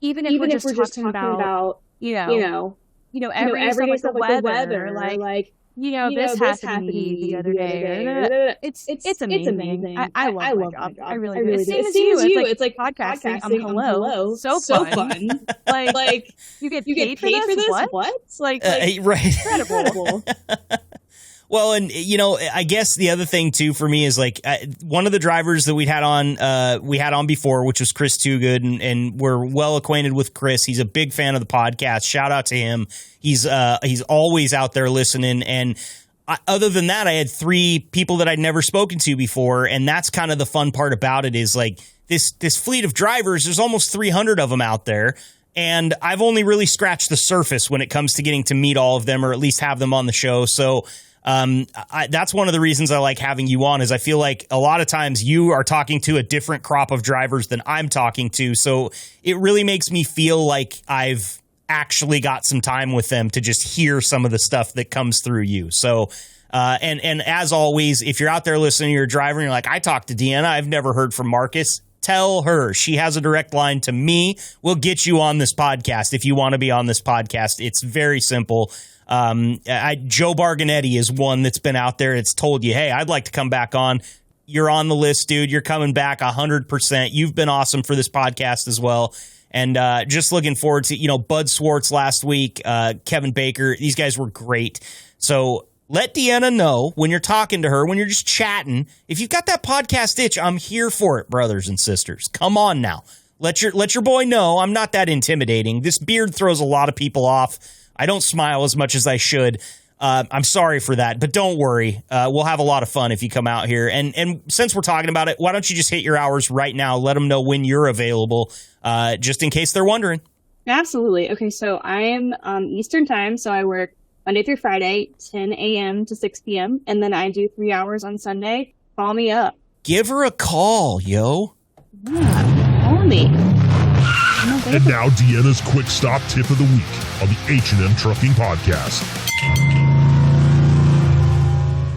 Even if we're just talking about everyday stuff like the weather, like this happened to me the other day. It's amazing. I love my job. I really do. Same as you. It's like podcasting. Hello. So fun. like you get paid for this? What? Like right. Incredible. Well, and I guess the other thing too for me is like one of the drivers that we had on before, which was Chris Toogood, and we're well acquainted with Chris. He's a big fan of the podcast. Shout out to him. He's always out there listening. And other than that, I had 3 people that I'd never spoken to before, and that's kind of the fun part about it is like this fleet of drivers. There's almost 300 of them out there. And I've only really scratched the surface when it comes to getting to meet all of them or at least have them on the show. So That's one of the reasons I like having you on, is I feel like a lot of times you are talking to a different crop of drivers than I'm talking to. So it really makes me feel like I've actually got some time with them to just hear some of the stuff that comes through you. So, and as always, if you're out there listening, you're a driver and you're like, I talked to Deanna, I've never heard from Marcus. Tell her she has a direct line to me. We'll get you on this podcast if you want to be on this podcast. It's very simple. Joe Barganetti is one that's been out there. It's told you, hey, I'd like to come back on. You're on the list, dude. You're coming back 100%. You've been awesome for this podcast as well. And just looking forward to, Bud Swartz last week, Kevin Baker. These guys were great. So let Deanna know when you're talking to her, when you're just chatting, if you've got that podcast itch, I'm here for it, brothers and sisters. Come on now. Let your boy know I'm not that intimidating. This beard throws a lot of people off. I don't smile as much as I should. I'm sorry for that, but don't worry. We'll have a lot of fun if you come out here. And since we're talking about it, why don't you just hit your hours right now? Let them know when you're available, just in case they're wondering. Absolutely. Okay, so I am Eastern time, so I work Monday through Friday, 10 a.m. to 6 p.m., and then I do 3 hours on Sunday. Call me up. Give her a call, yo. Yeah, call me. And now Deanna's quick stop tip of the week on the H&M Trucking Podcast.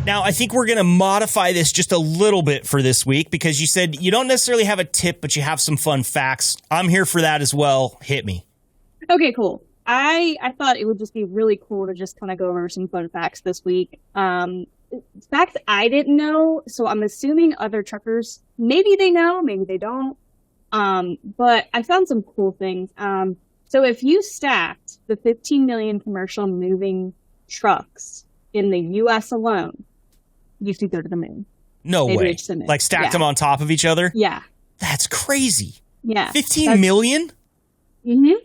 Now, I think we're going to modify this just a little bit for this week, because you said you don't necessarily have a tip, but you have some fun facts. I'm here for that as well. Hit me. Okay, cool. I thought it would just be really cool to just kind of go over some fun facts this week. Facts I didn't know, so I'm assuming other truckers, maybe they know, maybe they don't. But I found some cool things. So if you stacked the 15 million commercial moving trucks in the U.S. alone, you could go to the moon. No way. Like stacked them on top of each other? Yeah. That's crazy. Yeah. 15 million? Mm-hmm.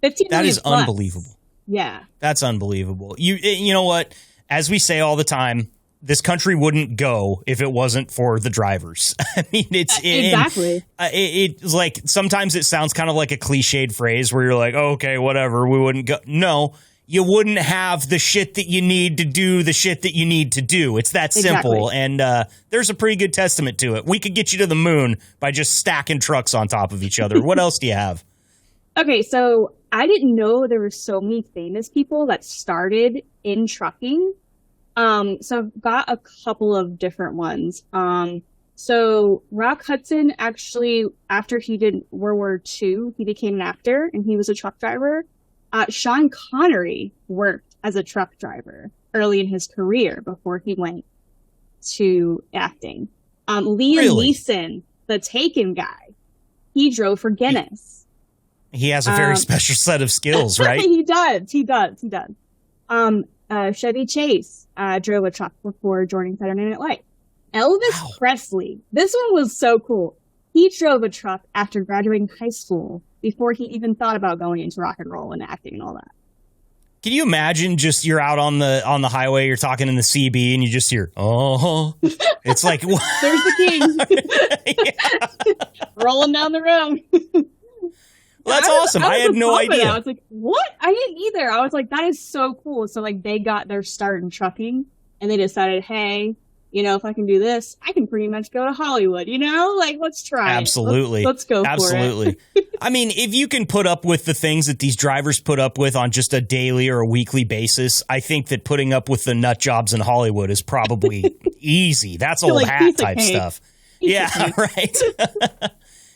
15 that million is plus. Unbelievable. Yeah. That's unbelievable. You know what? As we say all the time, this country wouldn't go if it wasn't for the drivers. I mean, exactly. It's like sometimes it sounds kind of like a cliched phrase where you're like, oh, okay, whatever, we wouldn't go. No, you wouldn't have the shit that you need to do the shit that you need to do. It's that simple. Exactly. And there's a pretty good testament to it. We could get you to the moon by just stacking trucks on top of each other. What else do you have? Okay, so I didn't know there were so many famous people that started in trucking. So I've got a couple of different ones. So Rock Hudson, actually, after he did World War II, he became an actor and he was a truck driver. Sean Connery worked as a truck driver early in his career before he went to acting. Liam Neeson, the Taken guy, he drove for Guinness. He has a very special set of skills, right? He does. Chevy Chase drove a truck before joining Saturday Night Live. Elvis Presley. This one was so cool. He drove a truck after graduating high school before he even thought about going into rock and roll and acting and all that. Can you imagine just you're out on the highway, you're talking in the CB, and you just hear, oh, it's like, there's the king. Rolling down the road. Well, that's awesome. I had no idea. I was like, what? I didn't either. I was like, that is so cool. So like they got their start in trucking and they decided, hey, if I can do this, I can pretty much go to Hollywood, like let's try Absolutely. it. Let's go Absolutely. for it. I mean, if you can put up with the things that these drivers put up with on just a daily or a weekly basis, I think that putting up with the nut jobs in Hollywood is probably easy. That's old hat type stuff. Yeah, right.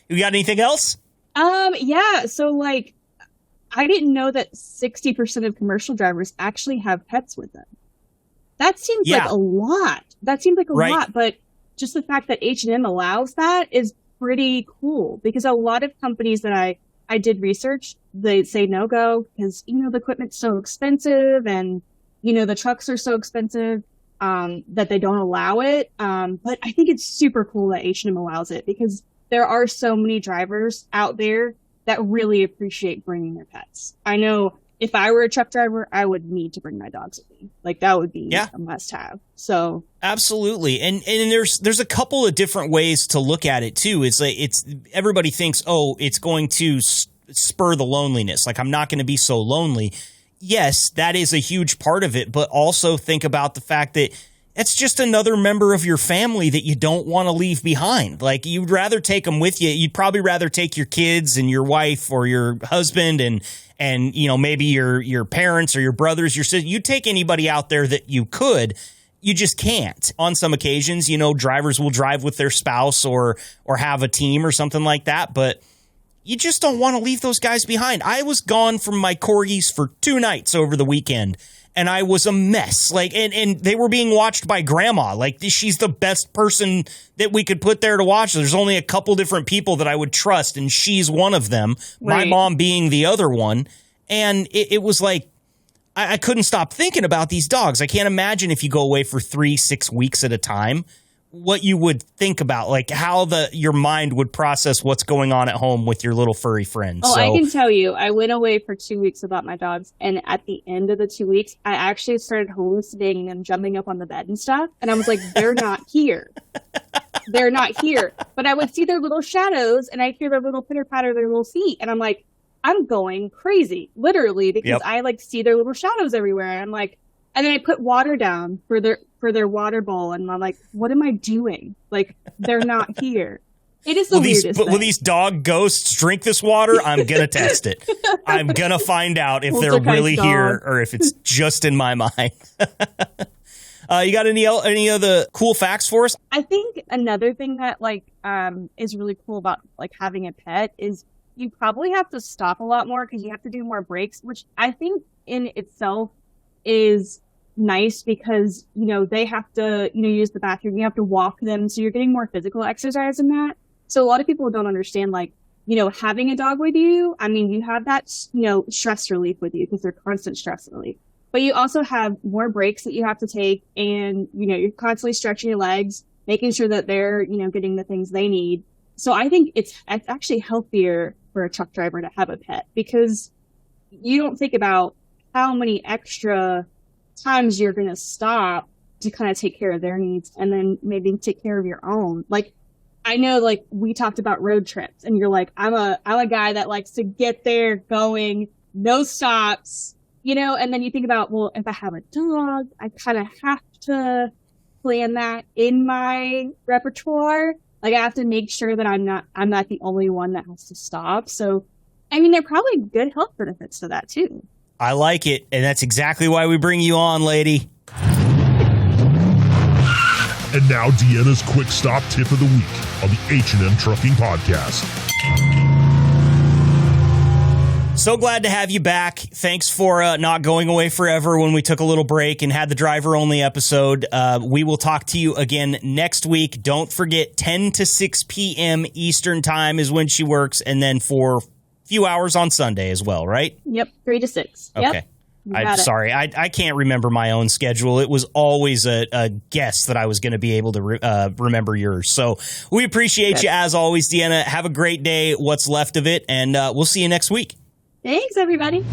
You got anything else? Yeah. So like, I didn't know that 60% of commercial drivers actually have pets with them. That seems like a lot. That seems like a lot, but just the fact that H&M allows that is pretty cool because a lot of companies that I did research, they say no go because, the equipment's so expensive and, the trucks are so expensive, that they don't allow it. But I think it's super cool that H&M allows it because there are so many drivers out there that really appreciate bringing their pets. I know if I were a truck driver, I would need to bring my dogs with me. Like that would be a must have. So absolutely. And there's a couple of different ways to look at it too. It's like, everybody thinks, oh, it's going to spur the loneliness. Like I'm not going to be so lonely. yes, that is a huge part of it, but also think about the fact that it's just another member of your family that you don't want to leave behind. Like, you'd rather take them with you. You'd probably rather take your kids and your wife or your husband and you know, maybe your parents or your brothers, your sisters. You take anybody out there that you could. You just can't. On some occasions, you know, drivers will drive with their spouse or have a team or something like that, but you just don't want to leave those guys behind. I was gone from my corgis for 2 nights over the weekend, and I was a mess. Like, and they were being watched by grandma. Like, she's the best person that we could put there to watch. There's only a couple different people that I would trust, and she's one of them. Right. My mom being the other one. And it was like, I couldn't stop thinking about these dogs. I can't imagine if you go away for 3-6 weeks at a time, what you would think about, like how your mind would process what's going on at home with your little furry friends. Oh, so, I can tell you, I went away for 2 weeks without my dogs, and at the end of the 2 weeks, I actually started hallucinating and jumping up on the bed and stuff, and I was like, they're not here. They're not here. But I would see their little shadows, and I'd hear their little pitter-patter, their little feet, and I'm like, I'm going crazy, literally, because I like see their little shadows everywhere. And I'm like, and then I put water down for their water bowl, and I'm like, what am I doing? Like, they're not here. It is the weirdest thing. Will these dog ghosts drink this water? I'm gonna test it. I'm gonna find out if they're really here or if it's just in my mind. You got any other cool facts for us? I think another thing that is really cool about like having a pet is you probably have to stop a lot more because you have to do more breaks, which I think in itself is nice because, you know, they have to, you know, use the bathroom. You have to walk them. So you're getting more physical exercise in that. So a lot of people don't understand, like, you know, having a dog with you. I mean, you have that, you know, stress relief with you because they're constant stress relief. But you also have more breaks that you have to take. And, you know, you're constantly stretching your legs, making sure that they're, you know, getting the things they need. So I think it's actually healthier for a truck driver to have a pet because you don't think about how many extra times you're going to stop to kind of take care of their needs and then maybe take care of your own. Like, I know, like, we talked about road trips and you're like, I'm a guy that likes to get there going, no stops, you know, and then you think about, well, if I have a dog, I kind of have to plan that in my repertoire. Like, I have to make sure that I'm not the only one that has to stop. So, I mean, there are probably good health benefits to that, too. I like it. And that's exactly why we bring you on, lady. And now, Deanna's quick stop tip of the week on the H&M Trucking Podcast. So glad to have you back. Thanks for not going away forever when we took a little break and had the driver-only episode. We will talk to you again next week. Don't forget, 10 to 6 p.m. Eastern time is when she works, and then for a few hours on Sunday as well, right? Yep, 3 to 6. Okay. Yep. I'm sorry. I can't remember my own schedule. It was always a guess that I was going to be able to remember yours. So we appreciate you as always, Deanna. Have a great day, what's left of it, and we'll see you next week. Thanks, everybody.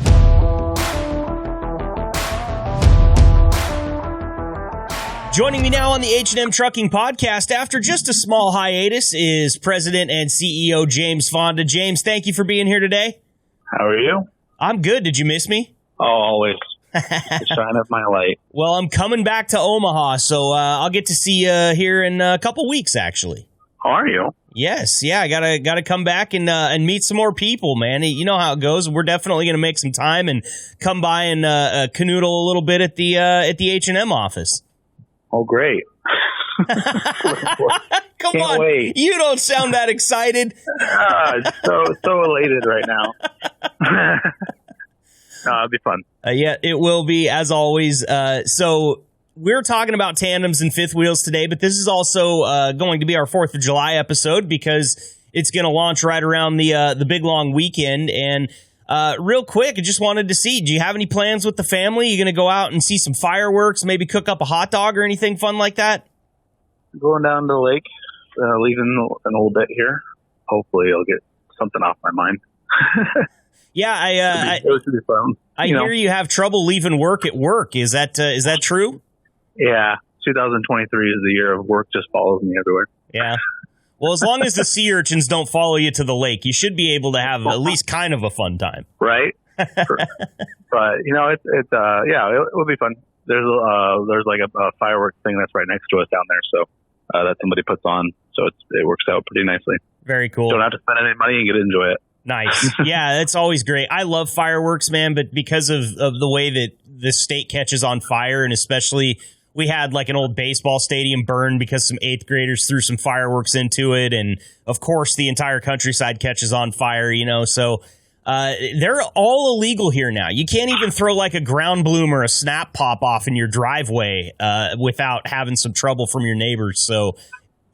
Joining me now on the H&M Trucking Podcast after just a small hiatus is President and CEO James Fonda. James, thank you for being here today. How are you? I'm good. Did you miss me? Oh, always. The shine of my light. Well, I'm coming back to Omaha, so I'll get to see you here in a couple weeks, actually. How are you? Yes, yeah, I gotta come back and meet some more people, man. You know how it goes. We're definitely gonna make some time and come by and canoodle a little bit at the H&M office. Oh, great! Come on, wait. You don't sound that excited. So elated right now. It'll be fun. Yeah, it will be, as always. So we're talking about tandems and fifth wheels today, but this is also going to be our 4th of July episode because it's going to launch right around the big long weekend. And real quick, I just wanted to see, do you have any plans with the family? You going to go out and see some fireworks, maybe cook up a hot dog or anything fun like that? Going down to the lake, leaving in a little bit here. Hopefully I'll get something off my mind. Yeah, I hear you have trouble leaving work at work. Is that true? Yeah, 2023 is the year of work just follows me everywhere. Yeah. Well, as long as the sea urchins don't follow you to the lake, you should be able to have at least kind of a fun time. Right? But it will be fun. There's like a fireworks thing that's right next to us down there, so that somebody puts on, so it works out pretty nicely. Very cool. Don't have to spend any money and get to enjoy it. Nice. Yeah, that's always great. I love fireworks, man, but because of the way that the state catches on fire, and especially we had like an old baseball stadium burned because some 8th graders threw some fireworks into it, and of course the entire countryside catches on fire, so they're all illegal here now. You can't even throw like a ground bloom or a snap pop off in your driveway without having some trouble from your neighbors. So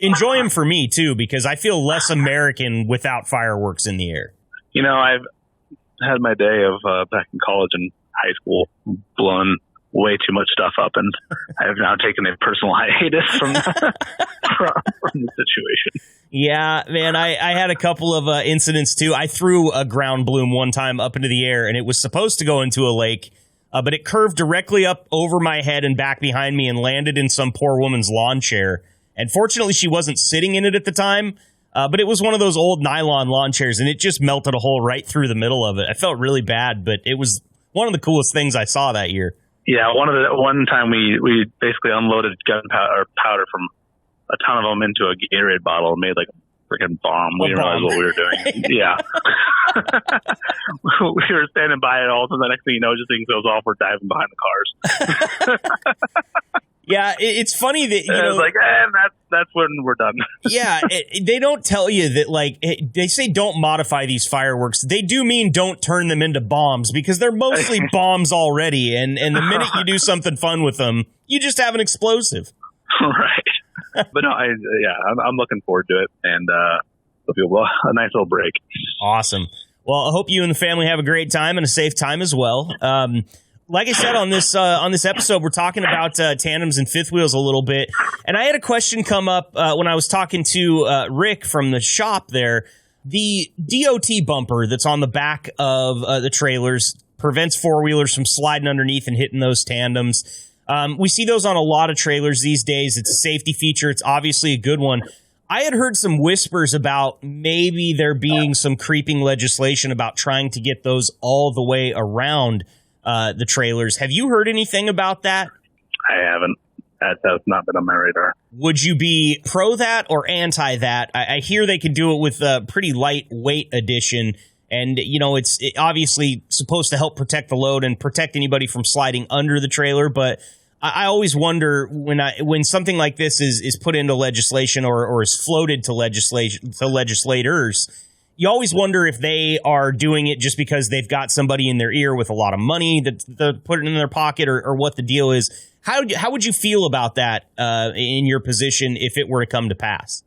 enjoy them for me too, because I feel less American without fireworks in the air. I've had my day of back in college and high school blowing way too much stuff up, and I have now taken a personal hiatus from the situation. Yeah, man, I had a couple of incidents too. I threw a ground bloom one time up into the air, and it was supposed to go into a lake, but it curved directly up over my head and back behind me and landed in some poor woman's lawn chair. And fortunately, she wasn't sitting in it at the time, but it was one of those old nylon lawn chairs, and it just melted a hole right through the middle of it. I felt really bad, but it was one of the coolest things I saw that year. Yeah, one time we basically unloaded powder from a ton of them into a Gatorade bottle and made like a freaking bomb. We didn't realize what we were doing. Yeah. We were standing by it all, and the next thing you know, just things goes off, we're diving behind the cars. Yeah, it's funny that it's like, that's when we're done. Yeah, they don't tell you that, like, they say don't modify these fireworks. They do mean don't turn them into bombs, because they're mostly bombs already. And the minute you do something fun with them, you just have an explosive. Right. But no, I'm looking forward to it, and it'll be a nice little break. Awesome. Well, I hope you and the family have a great time and a safe time as well. Like I said, on this episode, we're talking about tandems and fifth wheels a little bit. And I had a question come up when I was talking to Rick from the shop there. The DOT bumper that's on the back of the trailers prevents four-wheelers from sliding underneath and hitting those tandems. We see those on a lot of trailers these days. It's a safety feature. It's obviously a good one. I had heard some whispers about maybe there being some creeping legislation about trying to get those all the way around the trailers. Have you heard anything about that? I haven't. That's not been on my radar. Would you be pro that or anti that? I hear they could do it with a pretty lightweight edition, and it's obviously supposed to help protect the load and protect anybody from sliding under the trailer. But I always wonder when something like this is put into legislation or is floated to legislators. You always wonder if they are doing it just because they've got somebody in their ear with a lot of money that put it in their pocket, or what the deal is. How would you feel about that in your position if it were to come to pass?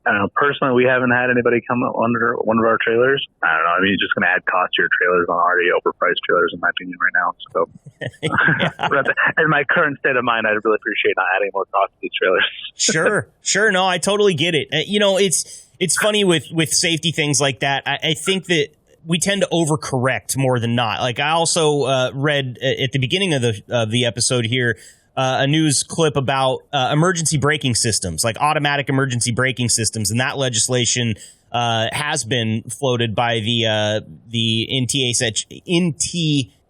I don't know. Personally, we haven't had anybody come under one of our trailers. I don't know. I mean, you're just going to add cost to your trailers on already overpriced trailers, in my opinion, right now. So, but in my current state of mind, I'd really appreciate not adding more cost to these trailers. Sure. No, I totally get it. It's funny with safety things like that. I think that we tend to overcorrect more than not. Like, I also read at the beginning of the episode here a news clip about emergency braking systems, like automatic emergency braking systems, and that legislation has been floated by the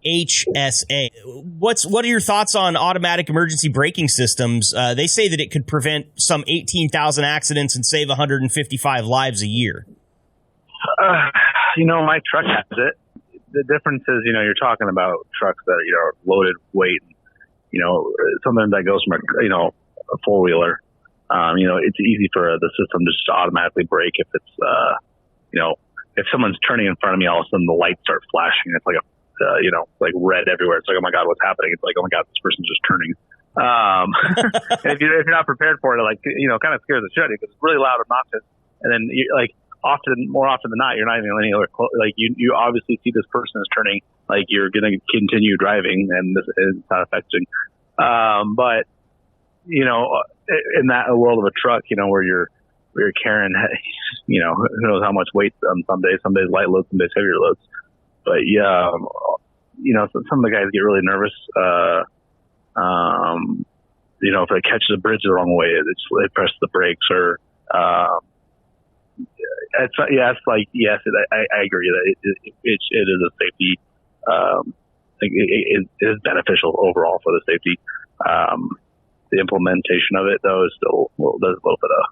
NTHSA. What are your thoughts on automatic emergency braking systems? They say that it could prevent some 18,000 accidents and save 155 lives a year. My truck has it. The difference is, you're talking about trucks that are loaded weight. Something that goes from a four-wheeler. It's easy for the system just to automatically brake if it's if someone's turning in front of me, all of a sudden the lights start flashing. It's like like red everywhere. It's like, oh my God, what's happening? It's like, oh my God, this person's just turning. And if you're not prepared for it, kind of scares the shit out of you because it's really loud, obnoxious. And then more often than not, you're not even anywhere close. Like you obviously see this person is turning, like you're going to continue driving, and this is not affecting. But in that world of a truck, where you're carrying, who knows how much weight on some days light loads, some days heavier loads. But yeah, some of the guys get really nervous. If it catches a bridge the wrong way, they press the brakes or. I agree that it is a safety it is beneficial overall for the safety. The implementation of it, though, is still, there's a little bit of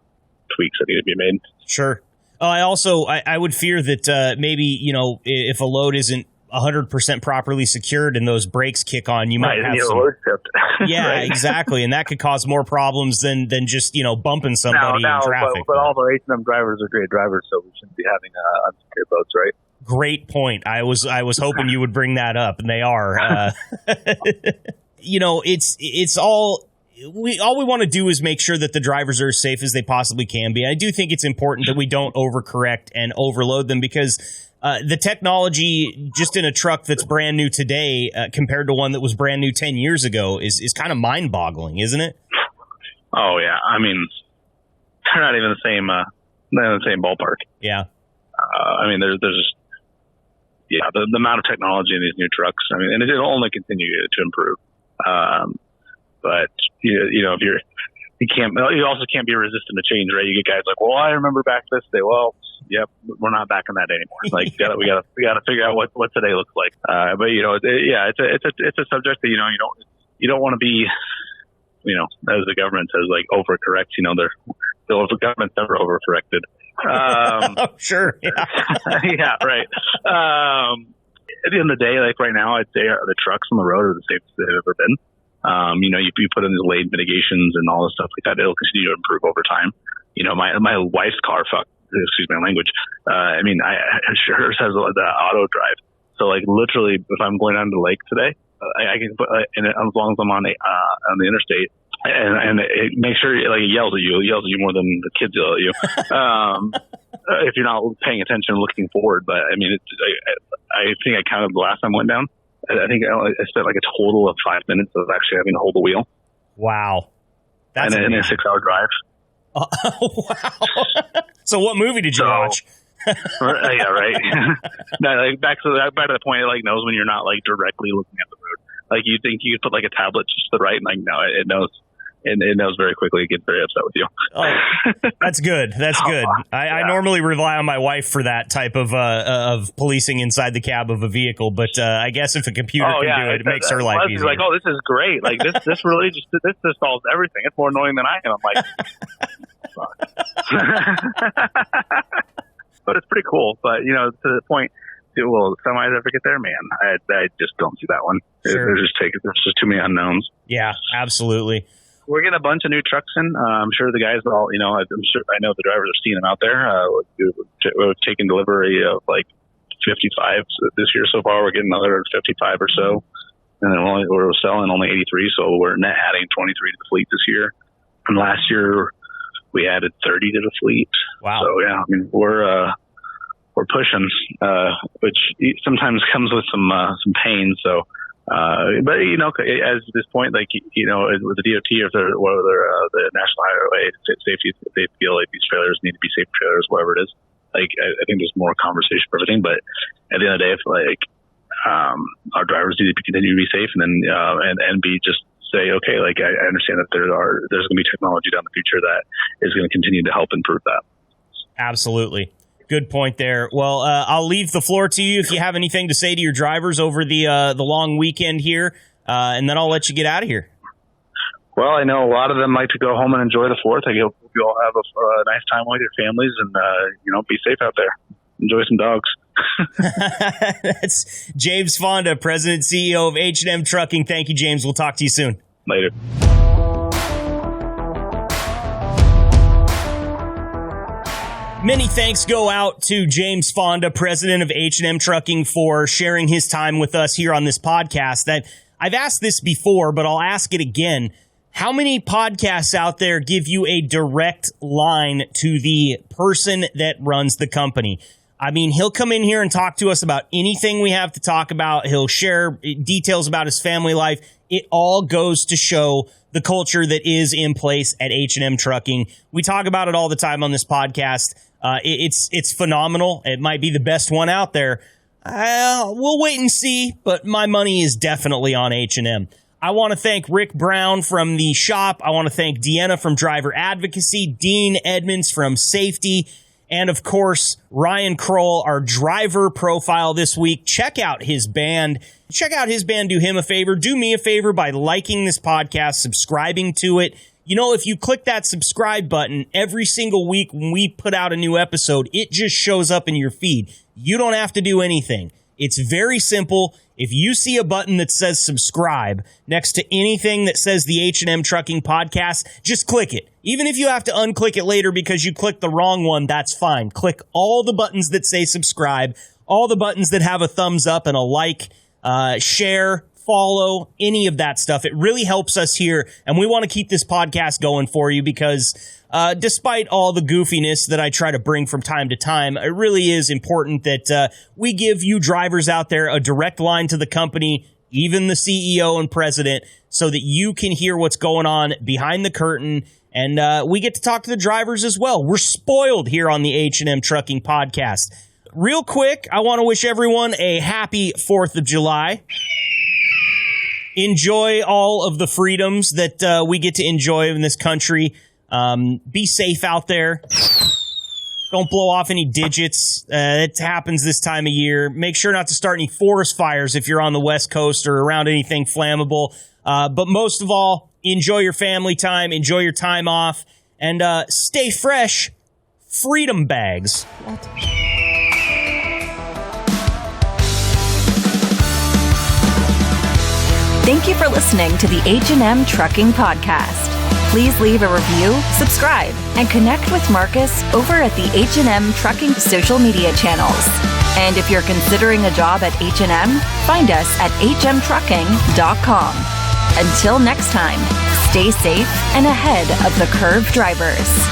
tweaks that need to be made. Sure. I would fear that maybe, if a load isn't 100% properly secured and those brakes kick on, you might have some... Yeah, right. Exactly. And that could cause more problems than just, bumping somebody in traffic. But all the H&M drivers are great drivers, so we shouldn't be having unsecured loads, right? Great point. I was hoping you would bring that up, and they are. It's all we want to do is make sure that the drivers are as safe as they possibly can be. I do think it's important that we don't overcorrect and overload them, because the technology just in a truck that's brand new today compared to one that was brand new 10 years ago is kind of mind-boggling, isn't it? Oh yeah, I mean, they're not even the same ballpark. Yeah. There's the amount of technology in these new trucks. I mean, and it'll only continue to improve. But you also can't be resistant to change, right? You get guys like, well, I remember back this day. Well, yep, we're not back in that anymore. Like, we gotta figure out what today looks like. But it's a subject that you don't want to be, as the government says, like overcorrect. The government's never overcorrected. Sure. Yeah. Yeah. Right. At the end of the day, like right now, I'd say the trucks on the road are the safest they've ever been. You put in these lane mitigations and all this stuff like that, it'll continue to improve over time. My wife's car, excuse my language. Hers has the auto drive. So like literally, if I'm going down to the lake today, I can put, and as long as I'm on the interstate, and it makes sure it yells at you more than the kids yell at you. If you're not paying attention and looking forward. But I think I counted the last time I went down. I think I spent like a total of 5 minutes of actually having to hold the wheel. Wow. That's in a 6-hour drive. Wow. So what movie did you watch? Yeah, right. No, back to the point, it knows when you're not directly looking at the road. Like you think you could put a tablet just to the right, and no, it knows. And it knows very quickly. It gets very upset with you. Oh, that's good. That's good. I normally rely on my wife for that type of policing inside the cab of a vehicle, but I guess if a computer can do it, it makes her life easier. Like, oh, this is great. Like this really just solves everything. It's more annoying than I am. I'm like, but it's pretty cool. But to the point, will semis ever get there? Man, I just don't see that one. Sure. There's just too many unknowns. Yeah, absolutely. We're getting a bunch of new trucks in. I'm sure the guys all, I'm sure I know the drivers are seeing them out there. We've taken delivery of 55 this year so far. We're getting another 55 or so. And then we're selling only 83. So we're net adding 23 to the fleet this year. And last year we added 30 to the fleet. Wow. So yeah, we're pushing, which sometimes comes with some pain. So, but as this point, with the DOT or the National Highway Safety, if they feel like these trailers need to be safe trailers, whatever it is, I think there's more conversation for everything. But at the end of the day, if our drivers need to continue to be safe, and then and be just say, okay, I understand that there's going to be technology down the future that is going to continue to help improve that. Absolutely. Good point there. Well, I'll leave the floor to you if you have anything to say to your drivers over the long weekend here, and then I'll let you get out of here. Well, I know a lot of them like to go home and enjoy the 4th. I hope you all have a nice time with your families, and be safe out there. Enjoy some dogs. That's James Fonda, President and CEO of H&M Trucking. Thank you, James. We'll talk to you soon. Later. Many thanks go out to James Fonda, president of H&M Trucking, for sharing his time with us here on this podcast. That I've asked this before, but I'll ask it again. How many podcasts out there give you a direct line to the person that runs the company? I mean, he'll come in here and talk to us about anything we have to talk about. He'll share details about his family life. It all goes to show the culture that is in place at H&M Trucking. We talk about it all the time on this podcast. It's phenomenal. It might be the best one out there. We'll wait and see, but my money is definitely on H&M. I want to thank Rick Brown from the shop. I want to thank Deanna from Driver Advocacy, Dean Edmunds from Safety, And, of course, Ryan Croll, our driver profile this week. Check out his band. Check out his band. Do him a favor. Do me a favor by liking this podcast, subscribing to it. You know, if you click that subscribe button every single week when we put out a new episode, it just shows up in your feed. You don't have to do anything. It's very simple. If you see a button that says subscribe next to anything that says the H&M Trucking Podcast, just click it. Even if you have to unclick it later because you clicked the wrong one, that's fine. Click all the buttons that say subscribe, all the buttons that have a thumbs up and a like, share, follow, any of that stuff. It really helps us here, and we want to keep this podcast going for you because despite all the goofiness that I try to bring from time to time, it really is important that we give you drivers out there a direct line to the company, even the CEO and president, so that you can hear what's going on behind the curtain, and we get to talk to the drivers as well. We're spoiled here on the H&M Trucking Podcast. Real quick, I want to wish everyone a happy 4th of July. Enjoy all of the freedoms that we get to enjoy in this country. Be safe out there. Don't blow off any digits. It happens this time of year. Make sure not to start any forest fires if you're on the West Coast or around anything flammable. But most of all, enjoy your family time. Enjoy your time off. And stay fresh. Freedom bags. Thank you for listening to the H&M Trucking Podcast. Please leave a review, subscribe, and connect with Marcus over at the H&M Trucking social media channels. And if you're considering a job at H&M, find us at hmtrucking.com. Until next time, stay safe and ahead of the curve drivers.